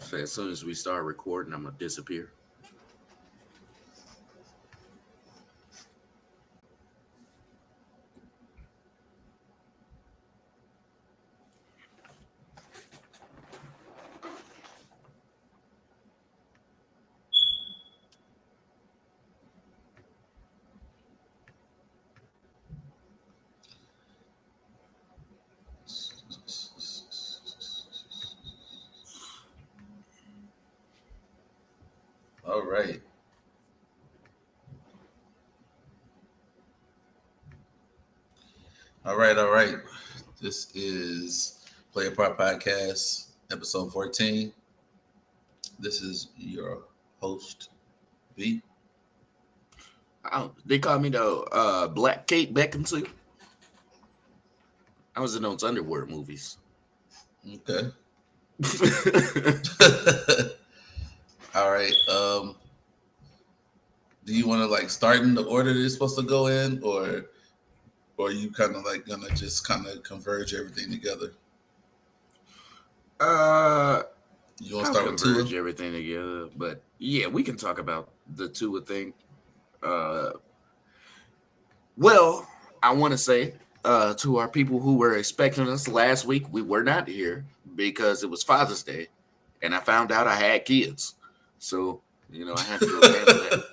So as soon as we start recording, I'm gonna disappear. All right. All right. All right. This is Play a Part Podcast, episode 14. This is your host, V. They call me the Black Kate Beckinsale. I was in those underwear movies. Okay. All right. Do you want to like start in the order that it's supposed to go in, or are you kind of like gonna just kind of converge everything together? You want to I'll start with converge Tua? everything together, but yeah, we can talk about the Tua thing. Uh, well, I want to say to our people who were expecting us last week, we were not here because it was Father's Day, and I found out I had kids, so I had to go handle that.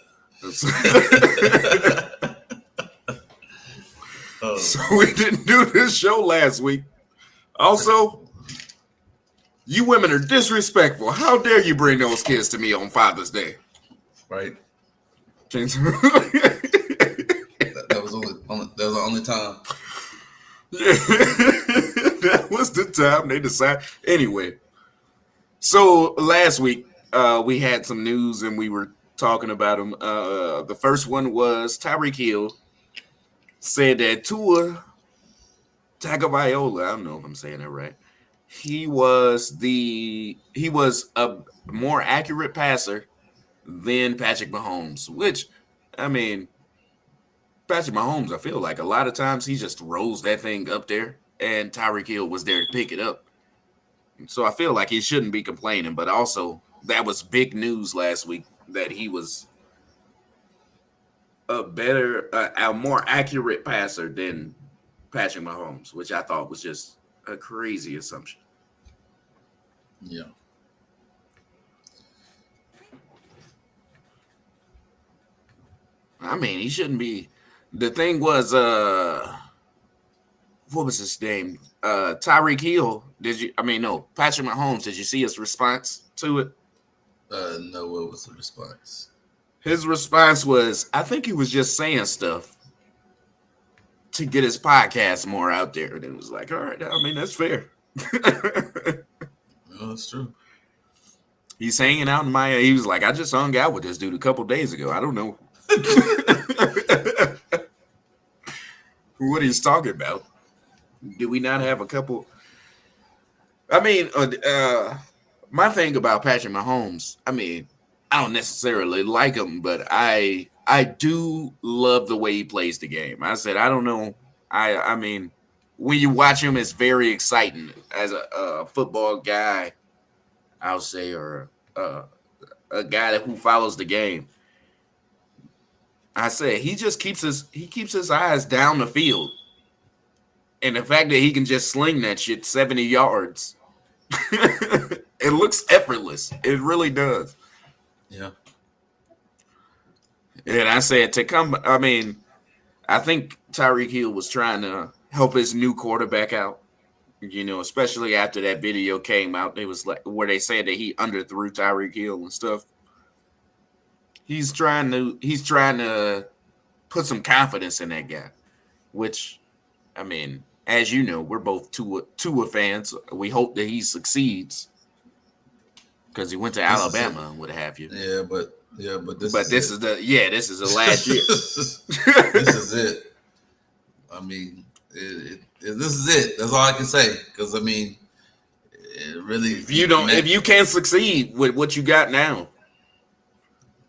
So we didn't do this show last week. Also, you women are disrespectful. How dare you bring those kids to me on Father's Day? Right. that That was the only time. That was the time they decided. Anyway, so last week we had some news and we were talking about them. The first one was Tyreek Hill said that Tua Tagovailoa, I don't know if I'm saying that right. He was a more accurate passer than Patrick Mahomes, which I mean, Patrick Mahomes, I feel like a lot of times he just rolls that thing up there, and Tyreek Hill was there to pick it up. So I feel like he shouldn't be complaining, but also that was big news last week that he was a more accurate passer than Patrick Mahomes, which I thought was just a crazy assumption. Yeah. I mean, he shouldn't be. The thing was, what was his name? Tyreek Hill. No, Patrick Mahomes. Did you see his response to it? No, what was the response? His response was, I think he was just saying stuff to get his podcast more out there. And it was like, all right, I mean, that's fair. No, that's true. He's hanging out in Miami. He was like, I just hung out with this dude a couple days ago. I don't know what he's talking about. Do we not have a couple? I mean, my thing about Patrick Mahomes, I mean, I don't necessarily like him, but I do love the way he plays the game. I said, I don't know. I mean, when you watch him, it's very exciting as a football guy, I'll say, or a guy who follows the game. I said he just keeps his eyes down the field. And the fact that he can just sling that shit 70 yards, it looks effortless. It really does. Yeah. And I said I think Tyreek Hill was trying to help his new quarterback out, especially after that video came out. It was like where they said that he underthrew Tyreek Hill and stuff. He's trying to put some confidence in that guy, which, I mean, as you know, we're both Tua fans. We hope that he succeeds because he went to Alabama and what have you. Yeah, but this is the last year. This is it. I mean, this is it. That's all I can say. Because I mean, it really. If you can't succeed with what you got now,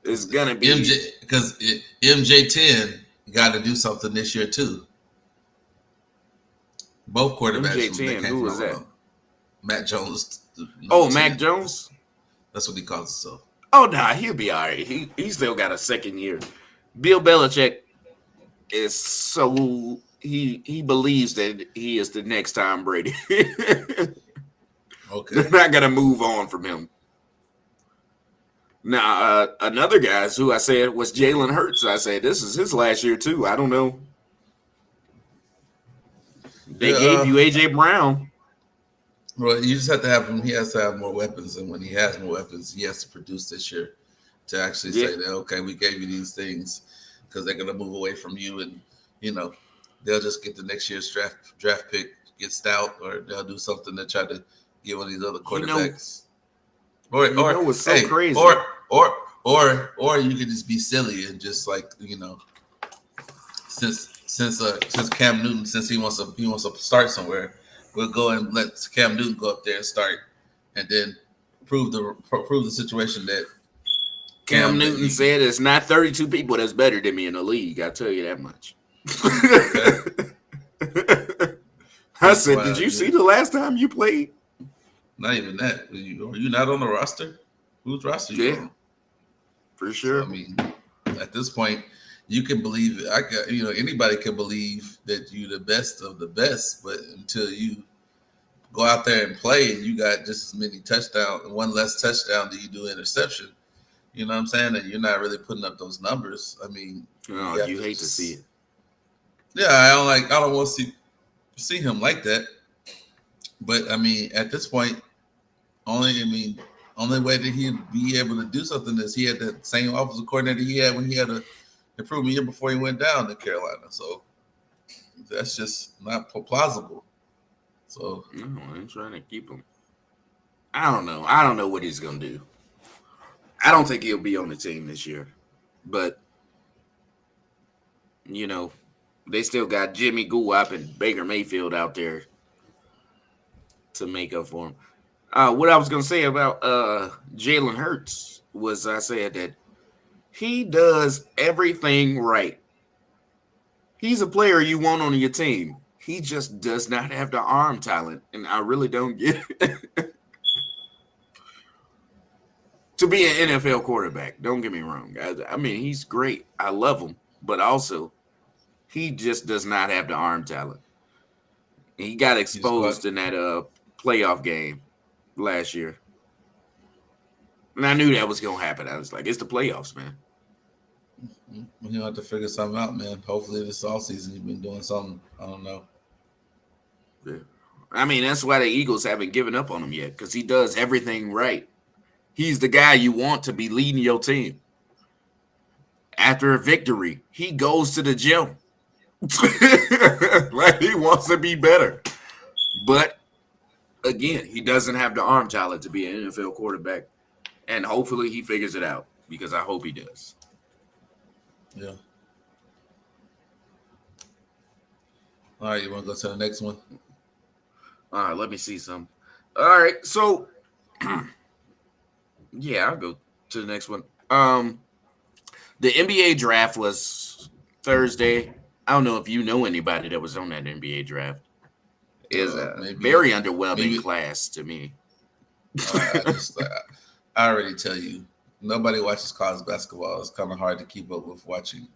it's gonna be MJ10 got to do something this year too. Both quarterbacks. MJ10, who was that? Mac Jones. Oh, Mac Jones? That's what he calls himself. Oh nah, he'll be all right. He still got a second year. Bill Belichick is so he believes that he is the next Tom Brady. Okay. They're not gonna move on from him. Now, another guy who I said was Jalen Hurts. I said this is his last year too. I don't know. They Yeah. gave you AJ Brown. Well, you just have to have him. He has to have more weapons, and when he has more weapons, he has to produce this year to actually Yeah. say that okay, we gave you these things because they're gonna move away from you, and they'll just get the next year's draft pick, get stout, or they'll do something to try to get one of these other quarterbacks. Or what's so hey, crazy? or you could just be silly and just like since Cam Newton, since he wants to start somewhere, we'll go and let Cam Newton go up there and start, and then prove the situation that Cam Newton said it's not 32 people that's better than me in the league. I tell you that much. I said, did you see the last time you played? Not even that. Are you not on the roster? Whose roster you on? For sure. So, I mean, at this point, you can believe it. Anybody can believe that you're the best of the best, but until you go out there and play and you got just as many touchdowns, one less touchdown than you do interception, you know what I'm saying? And you're not really putting up those numbers. I mean, you hate to see it. Yeah, I don't want to see him like that. But I mean, at this point, only way that he'd be able to do something is he had the same offensive coordinator he had when he had an improvement year before he went down to Carolina. So that's just not plausible. So no, I'm trying to keep him. I don't know. I don't know what he's gonna do. I don't think he'll be on the team this year, but they still got Jimmy Guap and Baker Mayfield out there to make up for him. What I was gonna say about Jalen Hurts was I said that he does everything right. He's a player you want on your team. He just does not have the arm talent, and I really don't get it. To be an NFL quarterback, don't get me wrong. I mean, he's great. I love him, but also he just does not have the arm talent. He got exposed in that playoff game last year. And I knew that was going to happen. I was like, it's the playoffs, man. You'll have to figure something out, man. Hopefully this offseason you've been doing something. I don't know. Yeah. I mean, that's why the Eagles haven't given up on him yet, because he does everything right. He's the guy you want to be leading your team. After a victory, he goes to the gym. Like he wants to be better. But again, he doesn't have the arm talent to be an NFL quarterback. And hopefully he figures it out, because I hope he does. Yeah. All right, you want to go to the next one? All right, let me see some. All right, so yeah, I'll go to the next one. The NBA draft was Thursday. I don't know if you know anybody that was on that NBA draft. It's a very underwhelming class to me. I already tell you, nobody watches college basketball. It's kind of hard to keep up with watching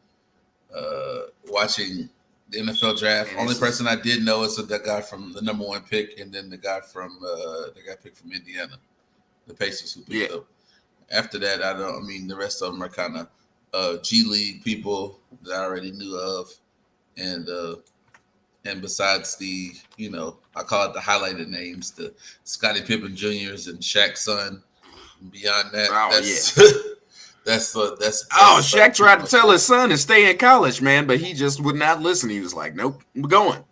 the NFL draft. Only person I did know is that guy from the number one pick, and then the guy picked from Indiana, the Pacers who picked up. After that, the rest of them are kind of G League people that I already knew of, and besides the, I call it the highlighted names, the Scottie Pippen Juniors and Shaq's son. Beyond that, that's Shaq tried to tell his son to stay in college, man, but he just would not listen. He was like, "Nope, I'm going."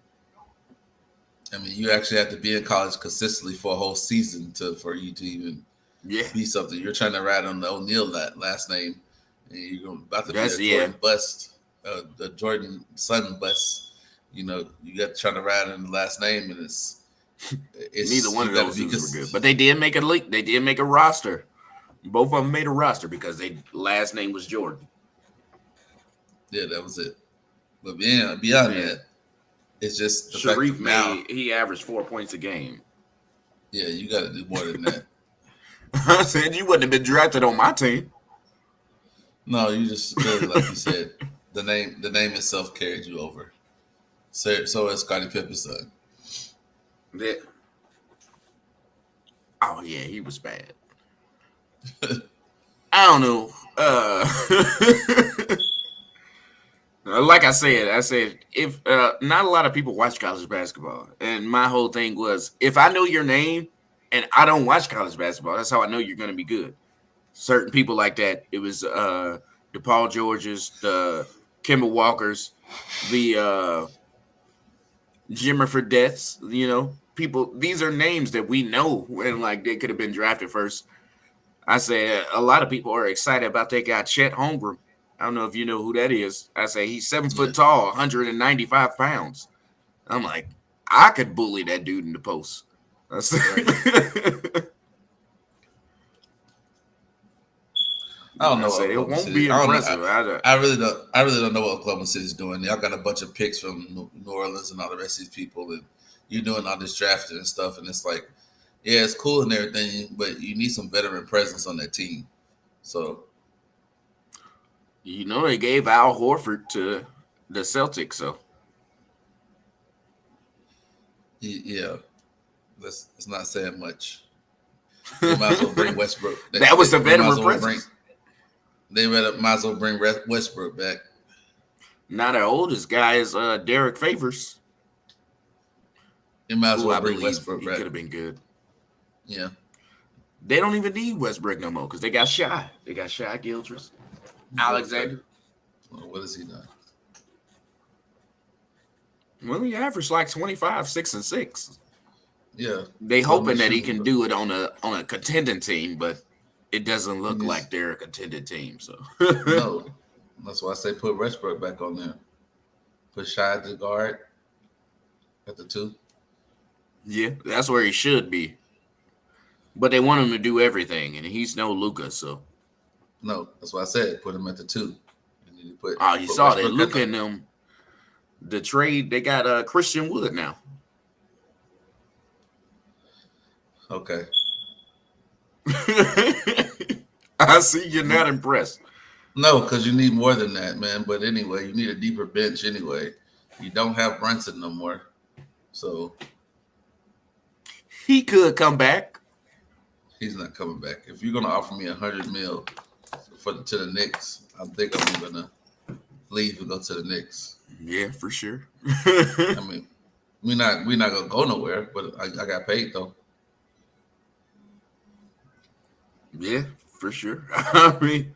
I mean, you actually have to be in college consistently for a whole season for you to even be something. You're trying to ride on the O'Neal last name, and you're about to be a Jordan bust, the Jordan son bust. You got to try to ride on the last name, and it's neither one of those were good. But they did make a leak. They did make a roster. Both of them made a roster because their last name was Jordan. Yeah, that was it. But beyond that, it's just the Sharif he averaged 4 points a game. Yeah, you got to do more than that. I said you wouldn't have been drafted on my team. No, you just clearly, like you said, the name itself carried you over. So is Scottie Pippen's son. Yeah. Oh yeah, he was bad. I don't know. Like I said if not a lot of people watch college basketball, and my whole thing was if I know your name and I don't watch college basketball, that's how I know you're going to be good. Certain people like that. It was the Paul Georges, the Kemba Walkers, the Jimmer for deaths. People. These are names that we know, and like they could have been drafted first. I say a lot of people are excited about that guy Chet Holmgren. I don't know if you know who that is. I say he's 7 foot Yeah, tall, 195 pounds. I'm like, I could bully that dude in the post. I say, right. I don't I know what say it Oklahoma won't City. be I don't know. impressive. I really don't. I really don't know what Oklahoma City's doing. Y'all got a bunch of picks from New Orleans and all the rest of these people, and you doing all this drafting and stuff. And it's like, yeah, it's cool and everything, but you need some veteran presence on that team. So They gave Al Horford to the Celtics, so yeah, that's not saying much. They might as well bring Westbrook. that was the They might as veteran well bring. presence. Might as well bring Westbrook back. Now the oldest guy is Derek Favors, They might as who well I bring believe Westbrook he back. could have been good. Yeah. They don't even need Westbrook no more because they got Shy. They got Shy Gildress, Okay. Alexander. Well, what has he done? Well, he averaged like 25, 6 and 6. Yeah. They Put him in hoping that he shooting. can do it on a contending team, but it doesn't He look needs like they're a contending team. So no. That's why I say put Westbrook back on there. Put Shy at the guard at the two. yeah, that's where he should be. But they want him to do everything, and he's no Luca. So No, that's why I said put him at the two. You need to you put saw that Westbrook at Luca the and them the trade. They got Christian Wood now. okay. I see you're not impressed. No, because you need more than that, man. But anyway, you need a deeper bench anyway. You don't have Brunson no more. So He could come back. he's not coming back. If you're gonna offer me 100 mil to the Knicks, I think I'm gonna leave and go to the Knicks. Yeah, for sure. I mean, we're not gonna go nowhere, but I got paid though. Yeah, for sure. I mean,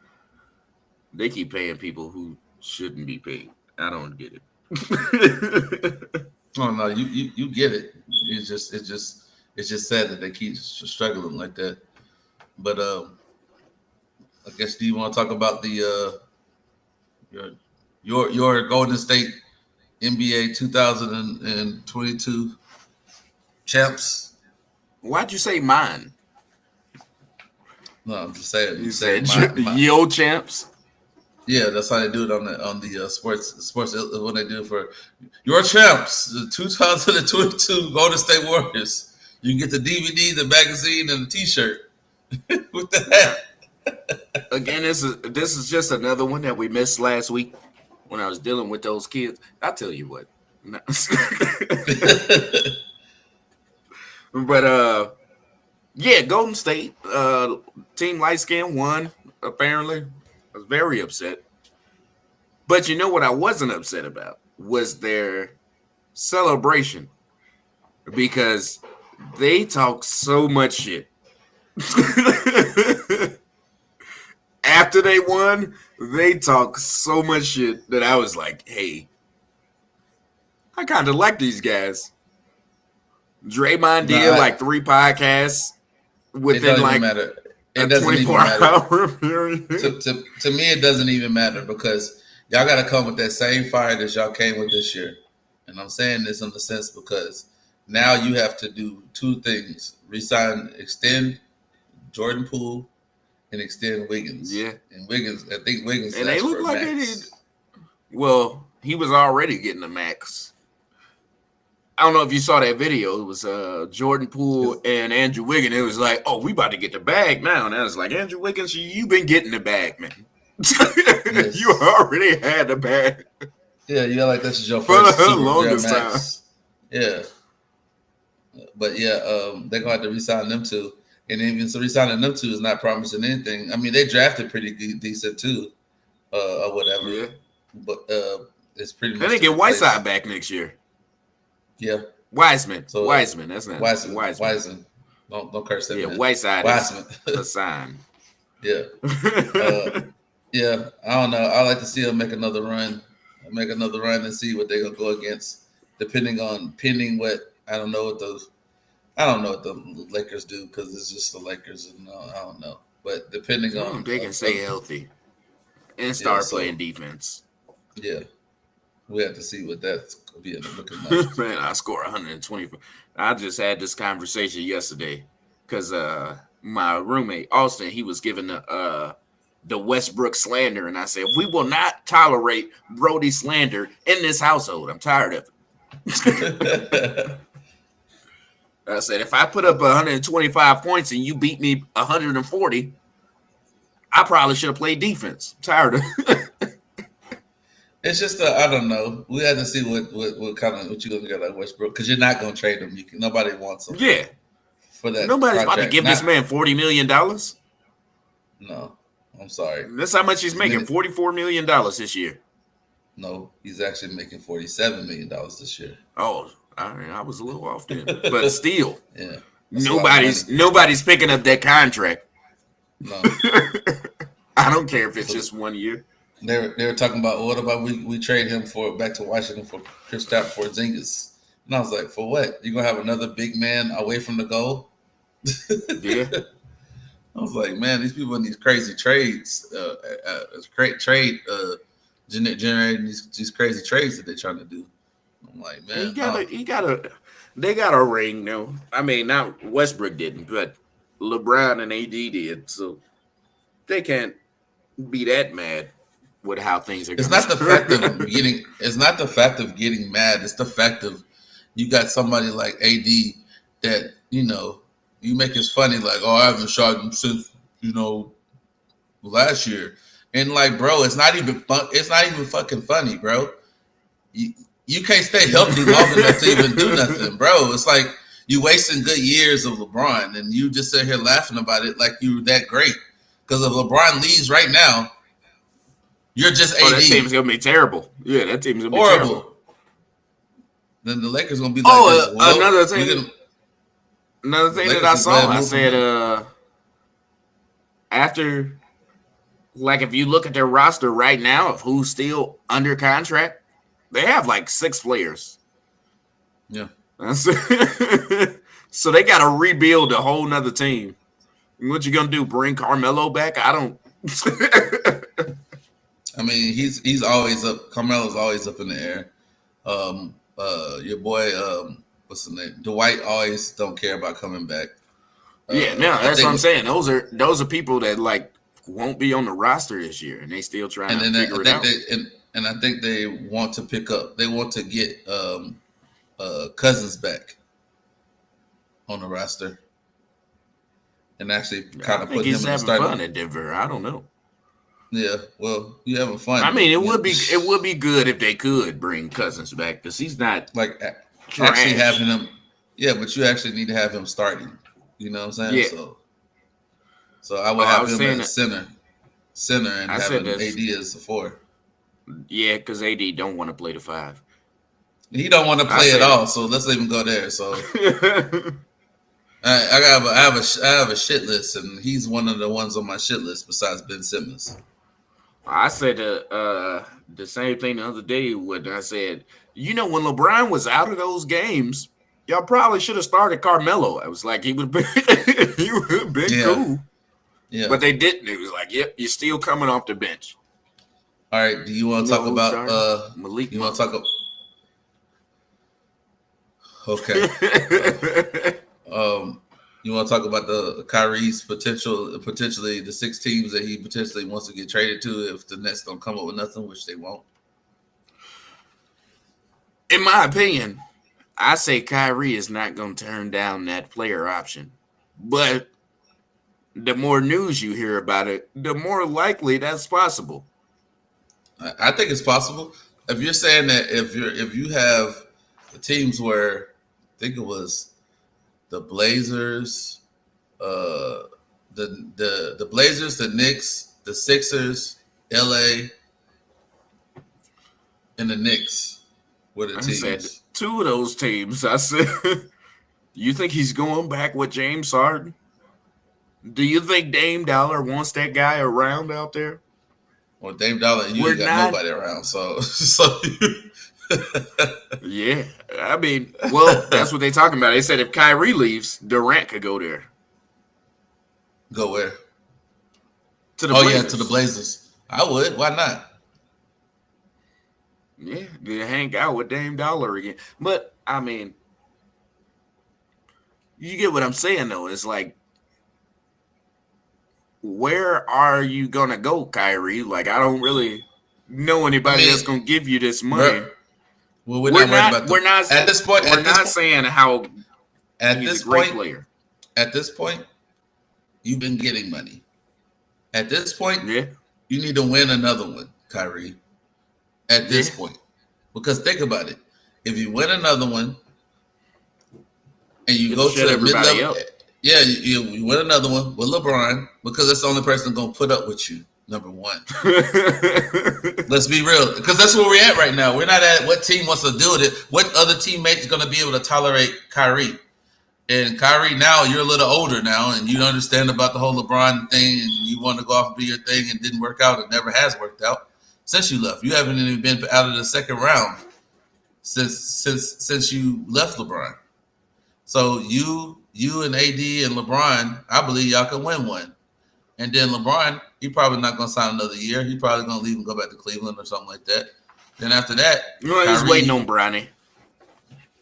they keep paying people who shouldn't be paid. I don't get it. Oh no, you get it. It's just sad that they keep struggling like that. But I guess do you want to talk about the your your Golden State NBA 2022 champs? Why'd you say mine? No, I'm just saying. You I'm saying said my yo champs. yeah, that's how they do it on the sports when they do it for your champs, the 2022 Golden State Warriors. You can get the DVD, the magazine, and the T-shirt with the Now, hat. again, this is just another one that we missed last week when I was dealing with those kids. I tell you what. No. But yeah, Golden State, team light skin won, apparently. I was very upset. But you know what I wasn't upset about was their celebration because they talk so much shit. After they won, they talk so much shit that I was like, hey, I kind of like these guys. Draymond No, did like 3 podcasts it within don't even like matter. It a doesn't 24 even matter. hour period. To me, it doesn't even matter because y'all got to come with that same fire that y'all came with this year. And I'm saying this in the sense because now you have to do two things: extend Jordan Poole, and extend Wiggins. Yeah. And Wiggins, I think Wiggins And they asked look for a like they did. max. Well, he was already getting the max. I don't know if you saw that video. It was Jordan Poole and Andrew Wiggins. It was like, oh, we about to get the bag now. And I was like, Andrew Wiggins, you've been getting the bag, man. You Yes. already had the bag Yeah, you like this is your for first the super longest time. max. Yeah. But yeah, they're gonna have to resign them too. And even so resigning them two is not promising anything. I mean, they drafted pretty decent too, or whatever. Yeah. But it's pretty And much they to get replace. Whiteside back next year. Yeah. Wiseman. So Wiseman. That's not Wiseman. Don't curse that. Yeah, man. Whiteside Wiseman. is a sign. Yeah. Yeah. I don't know. I like to see them make another run. And see what they're gonna go against. Pending what I don't know what the Lakers do because it's just the Lakers and I don't know. But depending on They can stay healthy and start playing defense. Yeah. We have to see what that's gonna be looking like. Man, I score 120. I just had this conversation yesterday because my roommate Austin, he was giving the Westbrook slander, and I said we will not tolerate Brody slander in this household. I'm tired of it. I said if I put up 125 points and you beat me 140, I probably should have played defense. I'm tired of it. It's just I don't know. We have to see what you're gonna get like Westbrook because you're not gonna trade him. Nobody wants him. Yeah, for that. Nobody's about to give this man $40 million. No, I'm sorry. That's how much he's making. $44 million this year. No, he's actually making $47 million this year. Oh, I was a little off then, but still, yeah. Nobody's picking up that contract. No, I don't care if it's just 1 year. They were talking about what about we trade him back to Washington for Kristaps Porzingis, and I was like, for what? You gonna have another big man away from the goal? Yeah. I was like, man, these people in these crazy trades, generating these crazy trades that they're trying to do. I'm like, man, they got a ring though. I mean, not Westbrook didn't, but LeBron and AD did, so they can't be that mad with how things are. It's not the fact of getting. It's not the fact of getting mad. It's the fact of you got somebody like AD that you make it funny like, oh, I haven't shot him since last year, and like, bro, it's not even fun. It's not even fucking funny, bro. You can't stay healthy long enough to even do nothing, bro. It's like you wasting good years of LeBron, and you just sit here laughing about it like you were that great. Because if LeBron leaves right now, you're just AD. That team's gonna be terrible. Yeah, that team's gonna be horrible. Terrible. Then the Lakers gonna be like, another thing. Another thing that I saw, I said, after, like, if you look at their roster right now of who's still under contract, they have like 6 players. Yeah. So they got to rebuild a whole nother team. What you gonna do? Bring Carmelo back? I don't. I mean, he's always up. Carmelo's always up in the air. Your boy, what's the name? Dwight always don't care about coming back. Yeah, no, that's what I'm saying. Those are people that like won't be on the roster this year, and they still trying to figure it out. And I think they want to pick up. They want to get Cousins back on the roster, and actually kind of put him in the starting. Fun at Denver. I don't know. Yeah, well, you having fun. I mean, it would be good if they could bring Cousins back because he's not like actually having him. Yeah, but you actually need to have him starting. You know what I'm saying? Yeah. So I would have him as a center, and having AD as the 4. Yeah, because AD don't want to play the 5. He don't want to play at all. So let's even go there. So I have a shit list, and he's one of the ones on my shit list besides Ben Simmons. I said the same thing the other day when I said, when LeBron was out of those games, y'all probably should have started Carmelo. I was like, he would have been cool. Yeah. But they didn't. It was like, yep, you're still coming off the bench. All right. Do you want to talk about Malik? You want to talk about? Okay. You want to talk about the Kyrie's potentially the 6 teams that he potentially wants to get traded to if the Nets don't come up with nothing, which they won't. In my opinion, I say Kyrie is not going to turn down that player option. But the more news you hear about it, the more likely that's possible. I think it's possible. If you're saying that if you have the teams where I think it was the Blazers, uh, the Blazers, the Knicks, the Sixers, LA, and the Knicks were the I said teams. two of those teams. I said, you think he's going back with James Harden? Do you think Dame Dollar wants that guy around out there? Well, Dame Dollar, you We're ain't got not. nobody around, so Yeah, I mean, well, that's what they talking about. They said if Kyrie leaves, Durant could go there go where? to the Oh yeah, to the Blazers. Blazers. I would. Why not? Yeah, to hang out with Dame Dollar again. But I mean, you get what I'm saying though. It's like, where are you gonna go, Kyrie? Like, I don't really know I anybody that's mean, gonna give you this bro, money. well, we're We're not worried not. about the We're not. at this point. We're not saying how At he's a this great point, player. at this point, you've been getting money. At this point, Yeah, you need to win another one, Kyrie. At yeah. this point, because think about it, if you win another one and you It'll go to shut the mid everybody level, up. yeah, you win another one with LeBron because that's the only person going to put up with you. Number one. Let's be real, because that's where we're at right now. We're not at what team wants to do with it. What other teammate is going to be able to tolerate Kyrie? And Kyrie, now you're a little older now, and you understand about the whole LeBron thing, and you want to go off and do your thing, and didn't work out. It never has worked out since you left. You haven't even been out of the second round since you left LeBron. So you and AD and LeBron, I believe y'all can win one. And then LeBron, he probably not going to sign another year. He probably going to leave and go back to Cleveland or something like that. Then after that, Well, he's Kyrie, waiting on Bronny.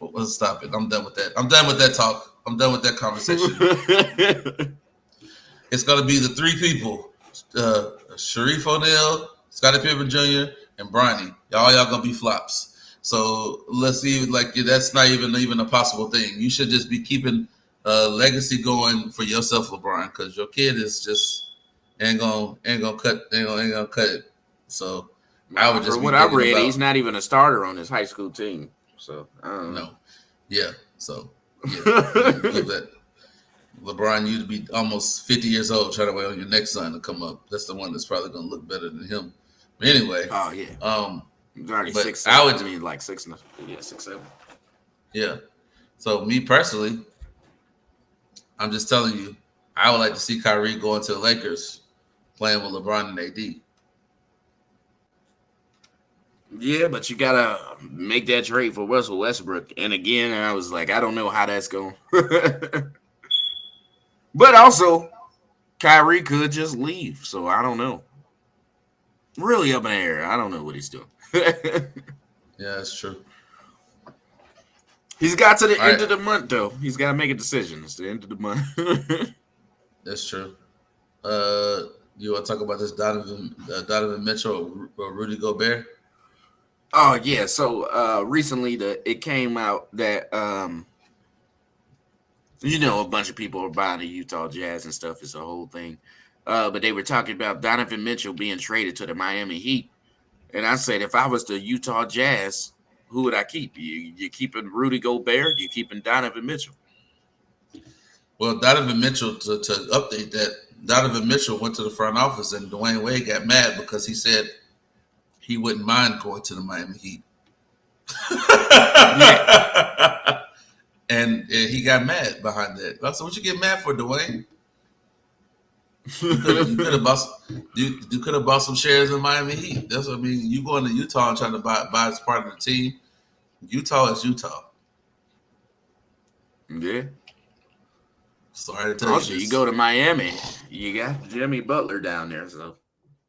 let's stop it. I'm done with that. I'm done with that talk. I'm done with that conversation. It's going to be the three people: Sharif O'Neal, Scottie Pippen Jr., and Bronny. Y'all going to be flops. So let's see. Like that's not even a possible thing. You should just be keeping legacy going for yourself, LeBron, because your kid is just ain't gonna cut it. So I would just From be what I thinking read, about he's not even a starter on his high school team. So I don't know. no, yeah. So yeah, give that LeBron, you'd be almost 50 years old trying to wait on your next son to come up. That's the one that's probably going to look better than him. But anyway, Oh yeah, he's already but 6'7". I would, I mean, like 6, yeah, 6'7". yeah. So me personally, I'm just telling you, I would like to see Kyrie going to the Lakers, playing with LeBron and AD. Yeah, but you gotta make that trade for Russell Westbrook. And again, I was like, I don't know how that's going. But also, Kyrie could just leave, so I don't know. Really up in the air. I don't know what he's doing. Yeah, that's true. He's got to the All end right, of the month, though. He's got to make a decision. It's the end of the month. that's true. You want to talk about this Donovan Mitchell or Rudy Gobert? Oh yeah. So recently, it came out that a bunch of people are buying the Utah Jazz and stuff. It's a whole thing. But they were talking about Donovan Mitchell being traded to the Miami Heat, and I said, if I was the Utah Jazz, who would I keep? You keeping Rudy Gobert? You keeping Donovan Mitchell? Well, Donovan Mitchell, to update that, Donovan Mitchell went to the front office and Dwayne Wade got mad because he said he wouldn't mind going to the Miami Heat. Yeah. And he got mad behind that. I said, "What you get mad for, Dwayne? You could have bought some shares in Miami Heat. That's what I mean. You going to Utah and trying to buy as part of the team. Utah is Utah. Yeah. Sorry to tell you Also, you this. go to Miami, you got Jimmy Butler down there. So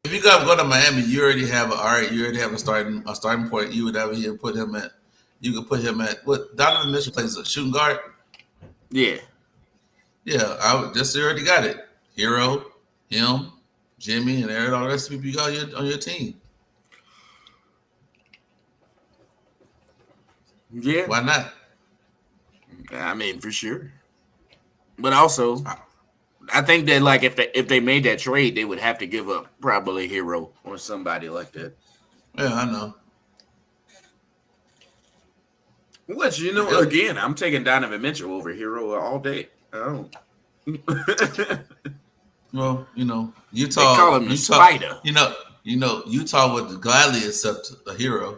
If you go to Miami, you already have a starting point. You would have here put him at. You could put him at what Donovan Mitchell plays a shooting guard. yeah, Yeah, I would just already got it. Hero, him, Jimmy, and all the rest of the people you got on your team. yeah. Why not? I mean, for sure. But also, I think that like if they made that trade, they would have to give up probably Hero or somebody like that. Yeah, I know. Which Yep. again, I'm taking Donovan Mitchell over Hero all day. Oh, Well, they call him the Spider. Utah would gladly accept a hero.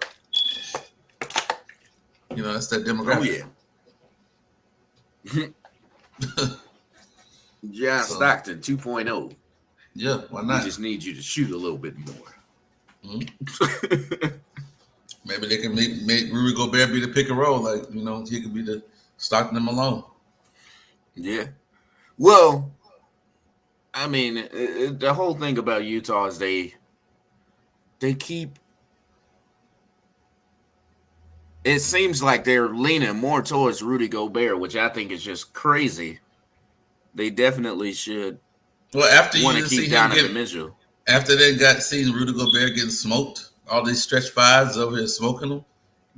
That's that Oh demographic. yeah, John So Stockton 2.0. yeah, why We not? just need you to shoot a little bit more. Mhm. Maybe they can make Rudy Gobert be the pick and roll. Like, he could be the Stockton them alone. Yeah. Well, I mean, the whole thing about Utah is they keep. It seems like they're leaning more towards Rudy Gobert, which I think is just crazy. They definitely should Well, after you want to didn't see keep him get Donovan Mitchell. after they got seen Rudy Gobert getting smoked, all these stretch fives over here smoking them,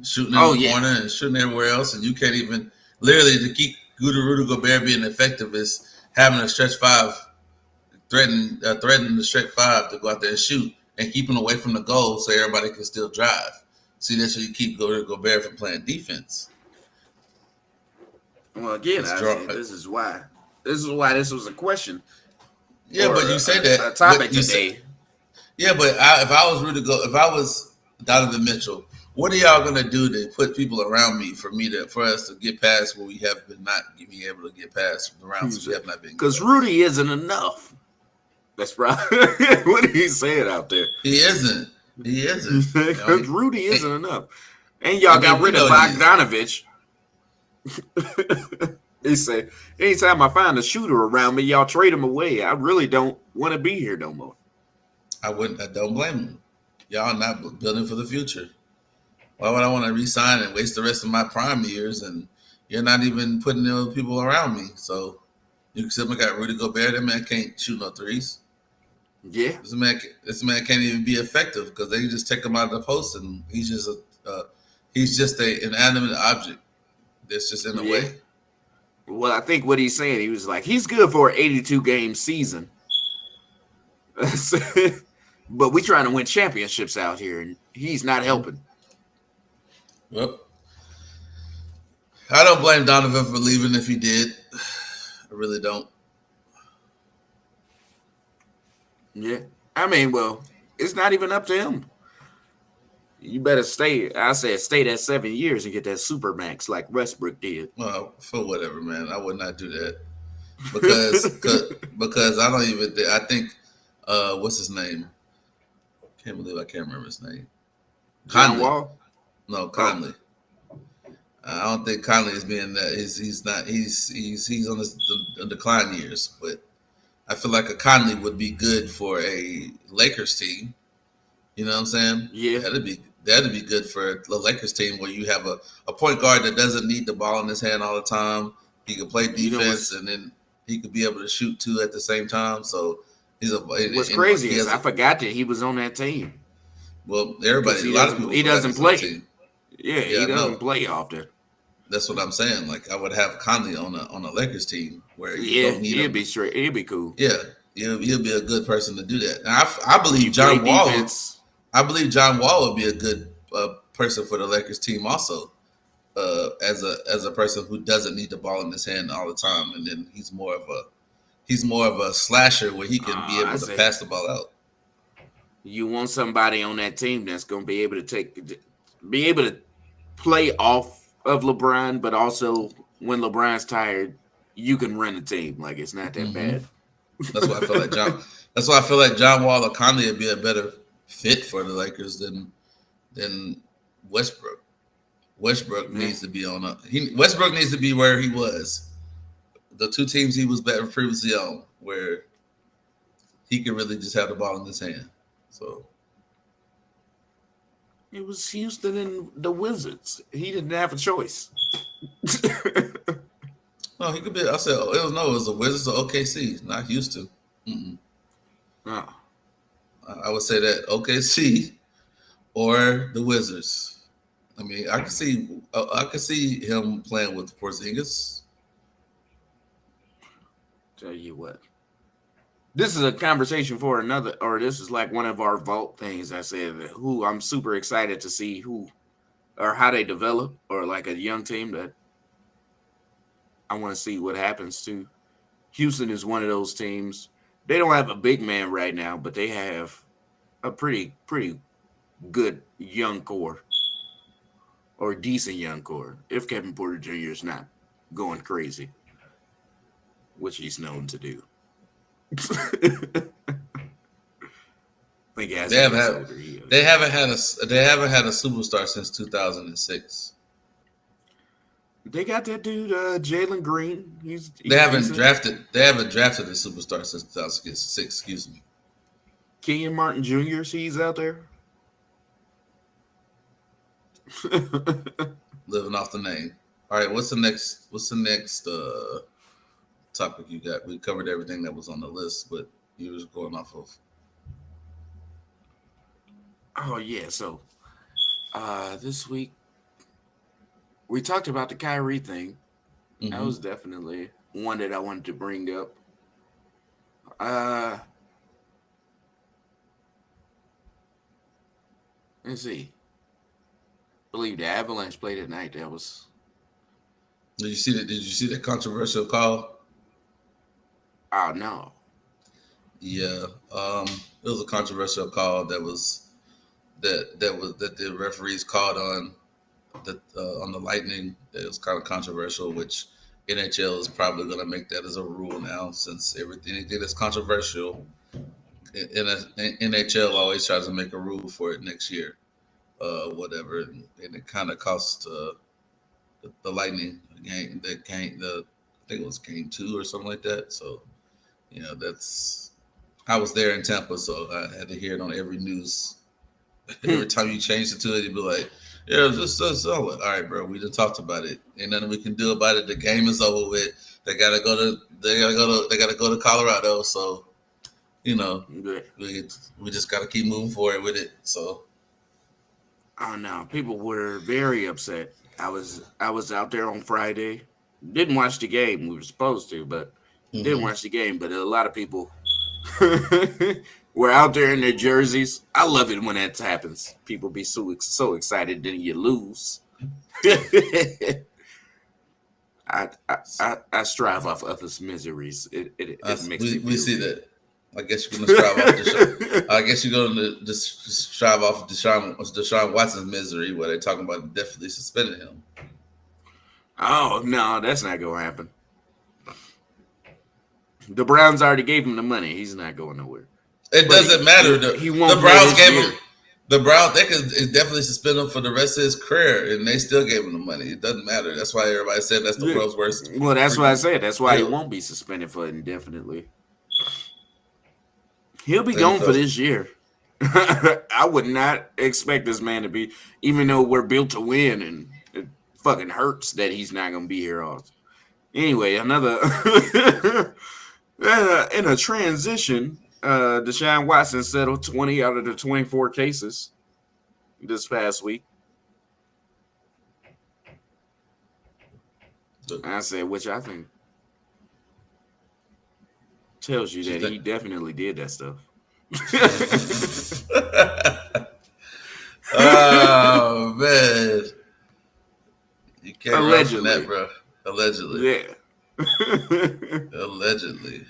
shooting in Oh the yeah, corner and shooting everywhere else, and you can't even literally to keep Rudy Gobert being effective is having a stretch five threatening the stretch five to go out there and shoot and keeping away from the goal so everybody can still drive. See, that's how you keep Rudy Gobert from playing defense. well, again, It's draw. this is why this was a question Yeah, or but you say that, a topic but you say today. yeah, but if I was Donovan Mitchell, what are y'all gonna do to put people around me for us to get past what we have been not being able to get past the rounds we have not been good Because at? Rudy isn't enough. That's probably what he's saying out there. He isn't. He isn't. Because Rudy isn't enough. And I y'all got mean, we rid of know he is. Bogdanovich. He said, anytime I find a shooter around me, y'all trade him away. I really don't want to be here no more. I wouldn't. I don't blame him. Y'all not building for the future. Why would I want to resign and waste the rest of my prime years and you're not even putting the people around me? So you still got Rudy Gobert. That man can't shoot no threes. Yeah. This man can't even be effective because they just take him out of the post and he's just a inanimate object that's just in the Yeah. way. Well, I think what he's saying, he was like, he's good for an 82 game season. But we trying to win championships out here, and he's not helping. Well, I don't blame Donovan for leaving if he did. I really don't. Yeah. I mean, well, it's not even up to him. You better stay. I said stay that 7 years and get that super max like Westbrook did. Well, for whatever, man, I would not do that because I don't even. I think what's his name? Can't believe I can't remember his name. John Conley. Wall. No, Oh, Conley. I don't think Conley is being that. He's not. He's on the decline years, but I feel like a Conley would be good for a Lakers team. You know what I'm saying? yeah. That'd be good for the Lakers team where you have a point guard that doesn't need the ball in his hand all the time. He can play You know defense and then he could be able to shoot too at the same time. So what's and crazy he is has I forgot that he was on that team everybody, because a lot of people he forgot doesn't he's on the play. team. Yeah, Yeah, he I doesn't know. play often. That's what I'm saying. Like I would have Conley on a Lakers team where you Yeah, don't need he'd him. be straight. He'd be cool. Yeah, he'll be a good person to do that. Now I He believe play John Wall. defense. I believe John Wall would be a good person for the Lakers team also. As a person who doesn't need the ball in his hand all the time, and then he's more of a slasher where he can be I able to say pass the ball out. you want somebody on that team that's going to be able to play off of LeBron, but also when LeBron's tired, you can run the team. Like it's not that Hmm. bad. That's why I feel like John. That's why I feel like John Wall or Conley would be a better fit for the Lakers than Westbrook. Westbrook Yeah. needs to be Westbrook needs to be where he was. The two teams he was better previously on, where he could really just have the ball in his hand. So It was Houston and the Wizards. He didn't have a choice. no, he could be. I said it was the Wizards or OKC, not Houston. Mm-mm. Oh, I would say that OKC or the Wizards. I mean, I can see him playing with Porzingis. Tell you what. This is a conversation for another, or this is like one of our vault things. I said who I'm super excited to see who or how they develop, or like a young team that I want to see what happens to. Houston is one of those teams. They don't have a big man right now, but they have a pretty good young core or decent young core. If Kevin Porter Jr. is not going crazy, which he's known to do. I think as They he haven't gets had older, they haven't had a superstar since 2006. they got that dude, Jalen Green. He's decent. They haven't drafted a superstar since 2006. Excuse me. Kenyon Martin Jr. He's out there. Living off the name. All right, what's the next topic you got? We covered everything that was on the list, but you was going off of. Oh yeah, so this week we talked about the Kyrie thing. That Mm-hmm. was definitely one that I wanted to bring up. Uh let's see. I believe the Avalanche played at night. That was Did you see that controversial call? oh no. Yeah, it was a controversial call that the referees called on the Lightning. That was kind of controversial, which NHL is probably going to make that as a rule now, since anything that's controversial, NHL always tries to make a rule for it next year, whatever, and it kind of cost the Lightning I think it was game 2 or something like that. So that's I was there in Tampa, so I had to hear it on every news. Every time you change it to it, you'd be like, "Yeah, this all right, bro. We just talked about it. Ain't nothing we can do about it. The game is over with. They gotta go to Colorado. So Good. we just gotta keep moving forward with it. So Oh no. People were very upset. I was out there on Friday. Didn't watch the game. We were supposed to, but didn't hmm watch the game. But a lot of people were out there in their jerseys. I love it when that happens. People be so excited, then you lose. I strive off others' miseries. It makes me we feel see good. that. I guess you're gonna strive off I guess you're gonna just strive off of Deshaun Watson's misery, where they're talking about definitely suspending him. Oh no, that's not gonna happen. The Browns already gave him the money. He's not going nowhere. It But doesn't matter. he The won't play Browns this gave him year. the Browns. They could definitely suspend him for the rest of his career, and they still gave him the money. It doesn't matter. That's why everybody said that's the Yeah. world's worst Well, that's why I said that's why he deal. won't be suspended for indefinitely. He'll be And gone for so, this year. I would not expect this man to be, even though we're built to win, and it fucking hurts that he's not gonna be here. Also, anyway, another in a transition. Deshaun Watson settled 20 out of the 24 cases this past week. I said, which I think tells you that he definitely did that stuff. oh man, you can't run from that, Allegedly. bro. Allegedly, Yeah. allegedly.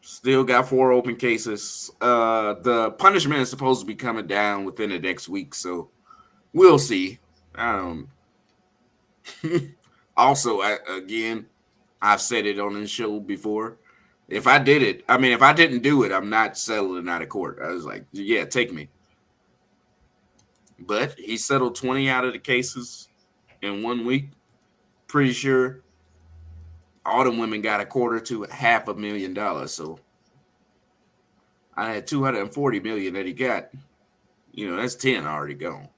Still got 4 open cases. The punishment is supposed to be coming down within the next week, so we'll see. Um, also, I've said it on the show before. If I didn't do it, I'm not settling out of court. I was like, yeah, take me. But he settled 20 out of the cases in 1 week. Pretty sure all the women got a quarter to $500,000. So I had 240 million that he got. That's 10 already gone.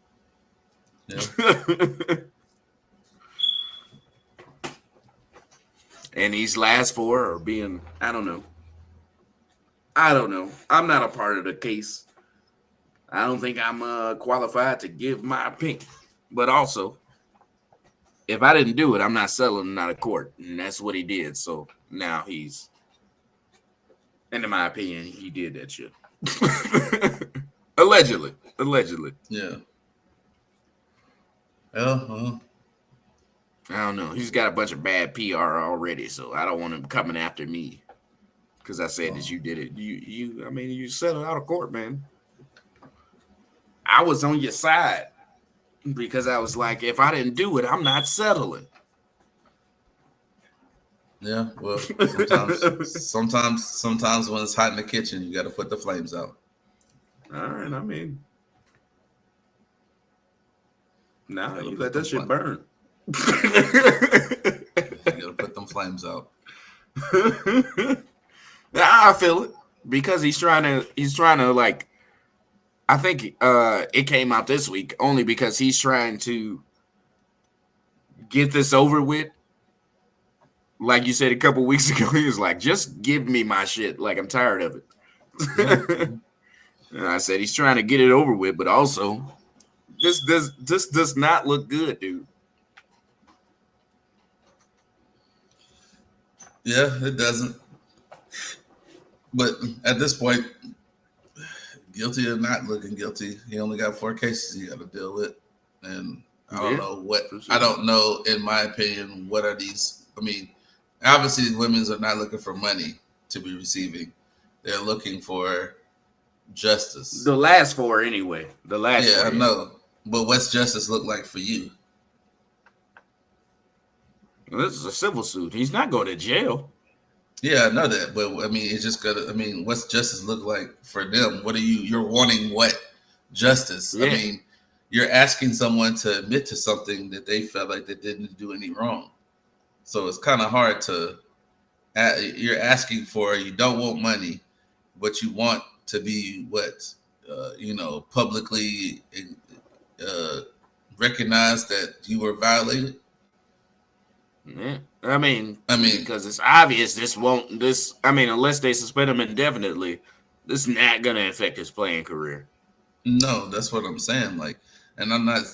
Yeah. And these last 4 are being, I don't know. I'm not a part of the case. I don't think I'm qualified to give my opinion. But also, if I didn't do it, I'm not settling him out of court, and that's what he did. So now he's, and in my opinion, he did that shit. Allegedly, allegedly. Yeah. Well, I don't know. He's got a bunch of bad PR already, so I don't want him coming after me because I said that you did it. I mean, you settled out of court, man. I was on your side because I was like, if I didn't do it, I'm not settling. yeah. Well, sometimes when it's hot in the kitchen, you got to put the flames out. All right, I mean, nah, you let Put them that shit burn. You got to put them flames out. I feel it because he's trying to like. I think it came out this week only because he's trying to get this over with. Like you said a couple weeks ago, he was like, "Just give me my shit. Like I'm tired of it." Yeah. And I said he's trying to get it over with, but also this does not look good, dude. Yeah, it doesn't. But at this point, guilty or not looking guilty, he only got 4 cases he got to deal with, and I don't know what. I don't know, in my opinion, what are these? I mean, obviously, women's are not looking for money to be receiving; they're looking for justice. The last 4, anyway. The last. Yeah, 4, I know. But what's justice look like for you? Well, this is a civil suit. He's not going to jail. Yeah, I know that, but I mean, it's just gonna. I mean, what's justice look like for them? What are you? You're wanting what justice? Yeah. I mean, you're asking someone to admit to something that they felt like they didn't do any wrong. So it's kind of hard to. You're asking for. You don't want money, but you want to be what publicly recognized that you were violated. Yeah. I mean, because it's obvious unless they suspend him indefinitely, this is not gonna affect his playing career. No, that's what I'm saying. Like, and I'm not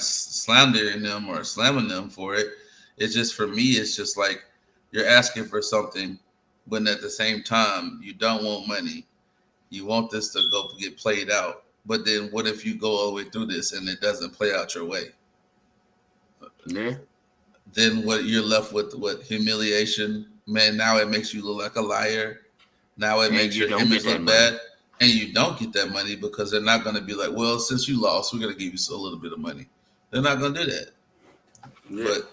slandering them or slamming them for it. It's just, for me, it's just like you're asking for something, when at the same time you don't want money. You want this to go get played out. But then what if you go all the way through this and it doesn't play out your way? Yeah. Then what, you're left with? What, humiliation? Man, now it makes you look like a liar. Now it makes your image look bad. And you don't get that money because they're not going to be like, well, since you lost, we're going to give you a little bit of money. They're not going to do that. Yeah. But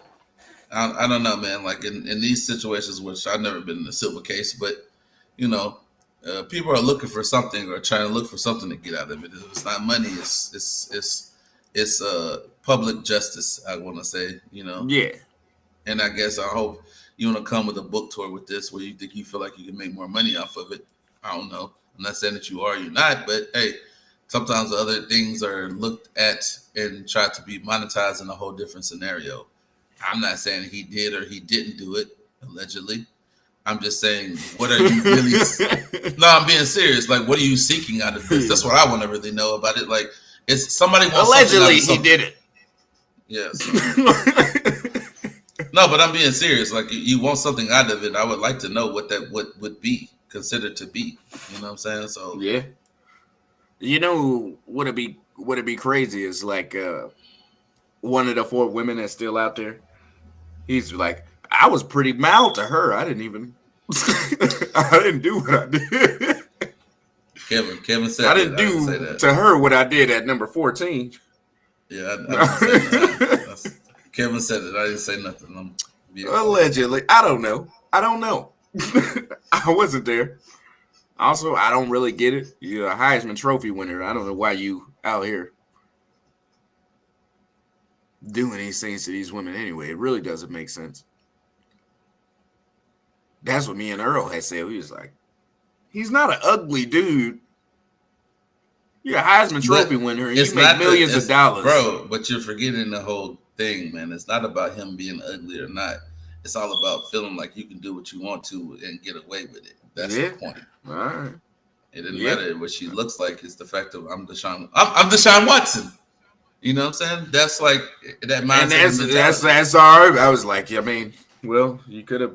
I don't know, man. Like in these situations, which I've never been in a civil case, but people are looking for something or trying to look for something to get out of it. If it's not money, it's public justice, I want to say, Yeah. And I guess I hope you want to come with a book tour with this where you think you feel like you can make more money off of it. I don't know. I'm not saying that you are, you're not, but hey, sometimes other things are looked at and tried to be monetized in a whole different scenario. I'm not saying he did or he didn't do it, allegedly. I'm just saying, what are you really? No, I'm being serious. Like, what are you seeking out of this? That's what I want to really know about it. Like, it's somebody wants allegedly he did it. Yes. No, but I'm being serious. Like, you want something out of it. I would like to know what that would be considered to be. You know what I'm saying? So yeah. Would it be crazy is like one of the 4 women that's still out there. He's like, I was pretty mild to her. I didn't even. I didn't do what I did. Kevin said I didn't do to her what I did at number 14. Yeah, I didn't say that. Kevin said it. I didn't say nothing. Allegedly, I don't know. I wasn't there. Also, I don't really get it. You're a Heisman Trophy winner. I don't know why you out here doing these things to these women anyway. It really doesn't make sense. That's what me and Earl had said. We was like, he's not an ugly dude. You're a Heisman Trophy winner and you make millions of dollars. Bro, but you're forgetting the whole thing, man. It's not about him being ugly or not. It's all about feeling like you can do what you want to and get away with it. That's the point. All right. It didn't matter what she looks like. It's the fact of I'm Deshaun Watson. You know what I'm saying? That's like that And mindset and mentality. that's all right. I was like, I mean, well, you could have,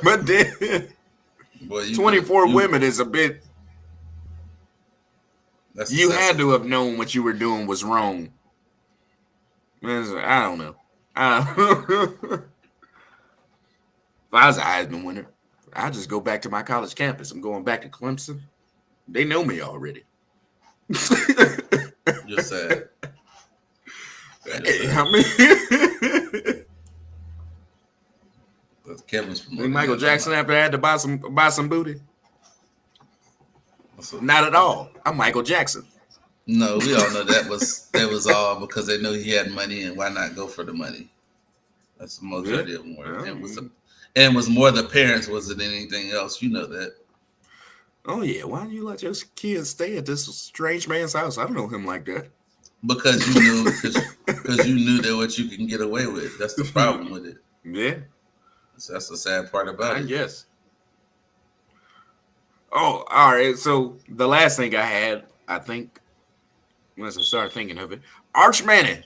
but then Boy, you could have 24 you. women is a bit. That's You had excessive. to have known what you were doing was wrong. I don't know. If I was a Heisman winner, I'd just go back to my college campus. I'm going back to Clemson. They know me already. You're sad. You're sad. I mean, That's Kevin's think promoting Michael that. I'm Jackson not. ever had to buy some booty? So, Not at all. I'm Michael Jackson. no, we all know that was all because they know he had money and why not go for the money? That's the Yeah. majority of them were. Well, And it was more the parents was than anything else. You know that. oh yeah. Why don't you let your kids stay at this strange man's house? I don't know him like that. Because you knew because you knew that what you can get away with. That's the problem with it. Yeah, So that's the sad part about I it. guess. Oh, all right. So the last thing I had, I think, once I started thinking of it, Arch Manning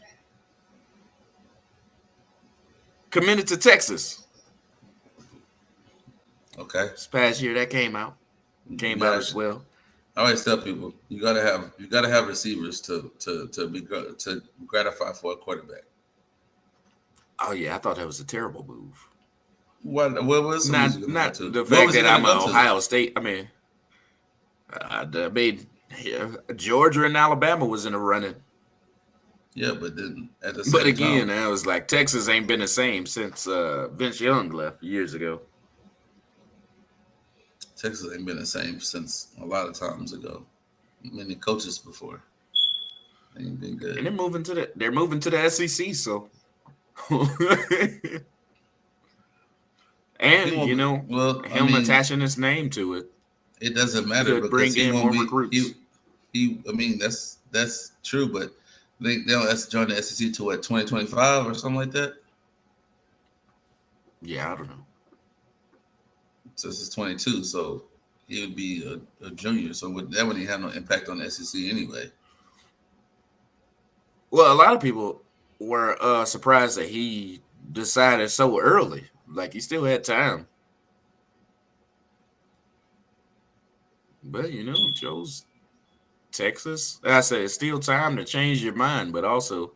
committed to Texas Okay. this past year. That came out as Guys, well. I always tell people you gotta have receivers to gratify for a quarterback. Oh yeah, I thought that was a terrible move. What was some Not music gonna go not to? the Where fact was he that gonna I'm an go to? Ohio State. I mean, yeah, Georgia and Alabama was in the running. Yeah, but then at the But same again, time, I was like, Texas ain't been the same since Vince Young left years ago. Texas ain't been the same since a lot of times ago. Many coaches before. They ain't been And good. they're moving to the SEC, so He and won't be, well, I him mean, attaching his name to it it doesn't matter could because bring he in won't more be recruits. he I mean that's true, but they'll that's join the SEC to what 2025 or something like that. Yeah, I don't know. So this is 22, so he would be a junior. So that wouldn't have no impact on the SEC anyway. Well, a lot of people were surprised that he decided so early. Like he still had time, but he chose Texas. Like I said it's still time to change your mind, but also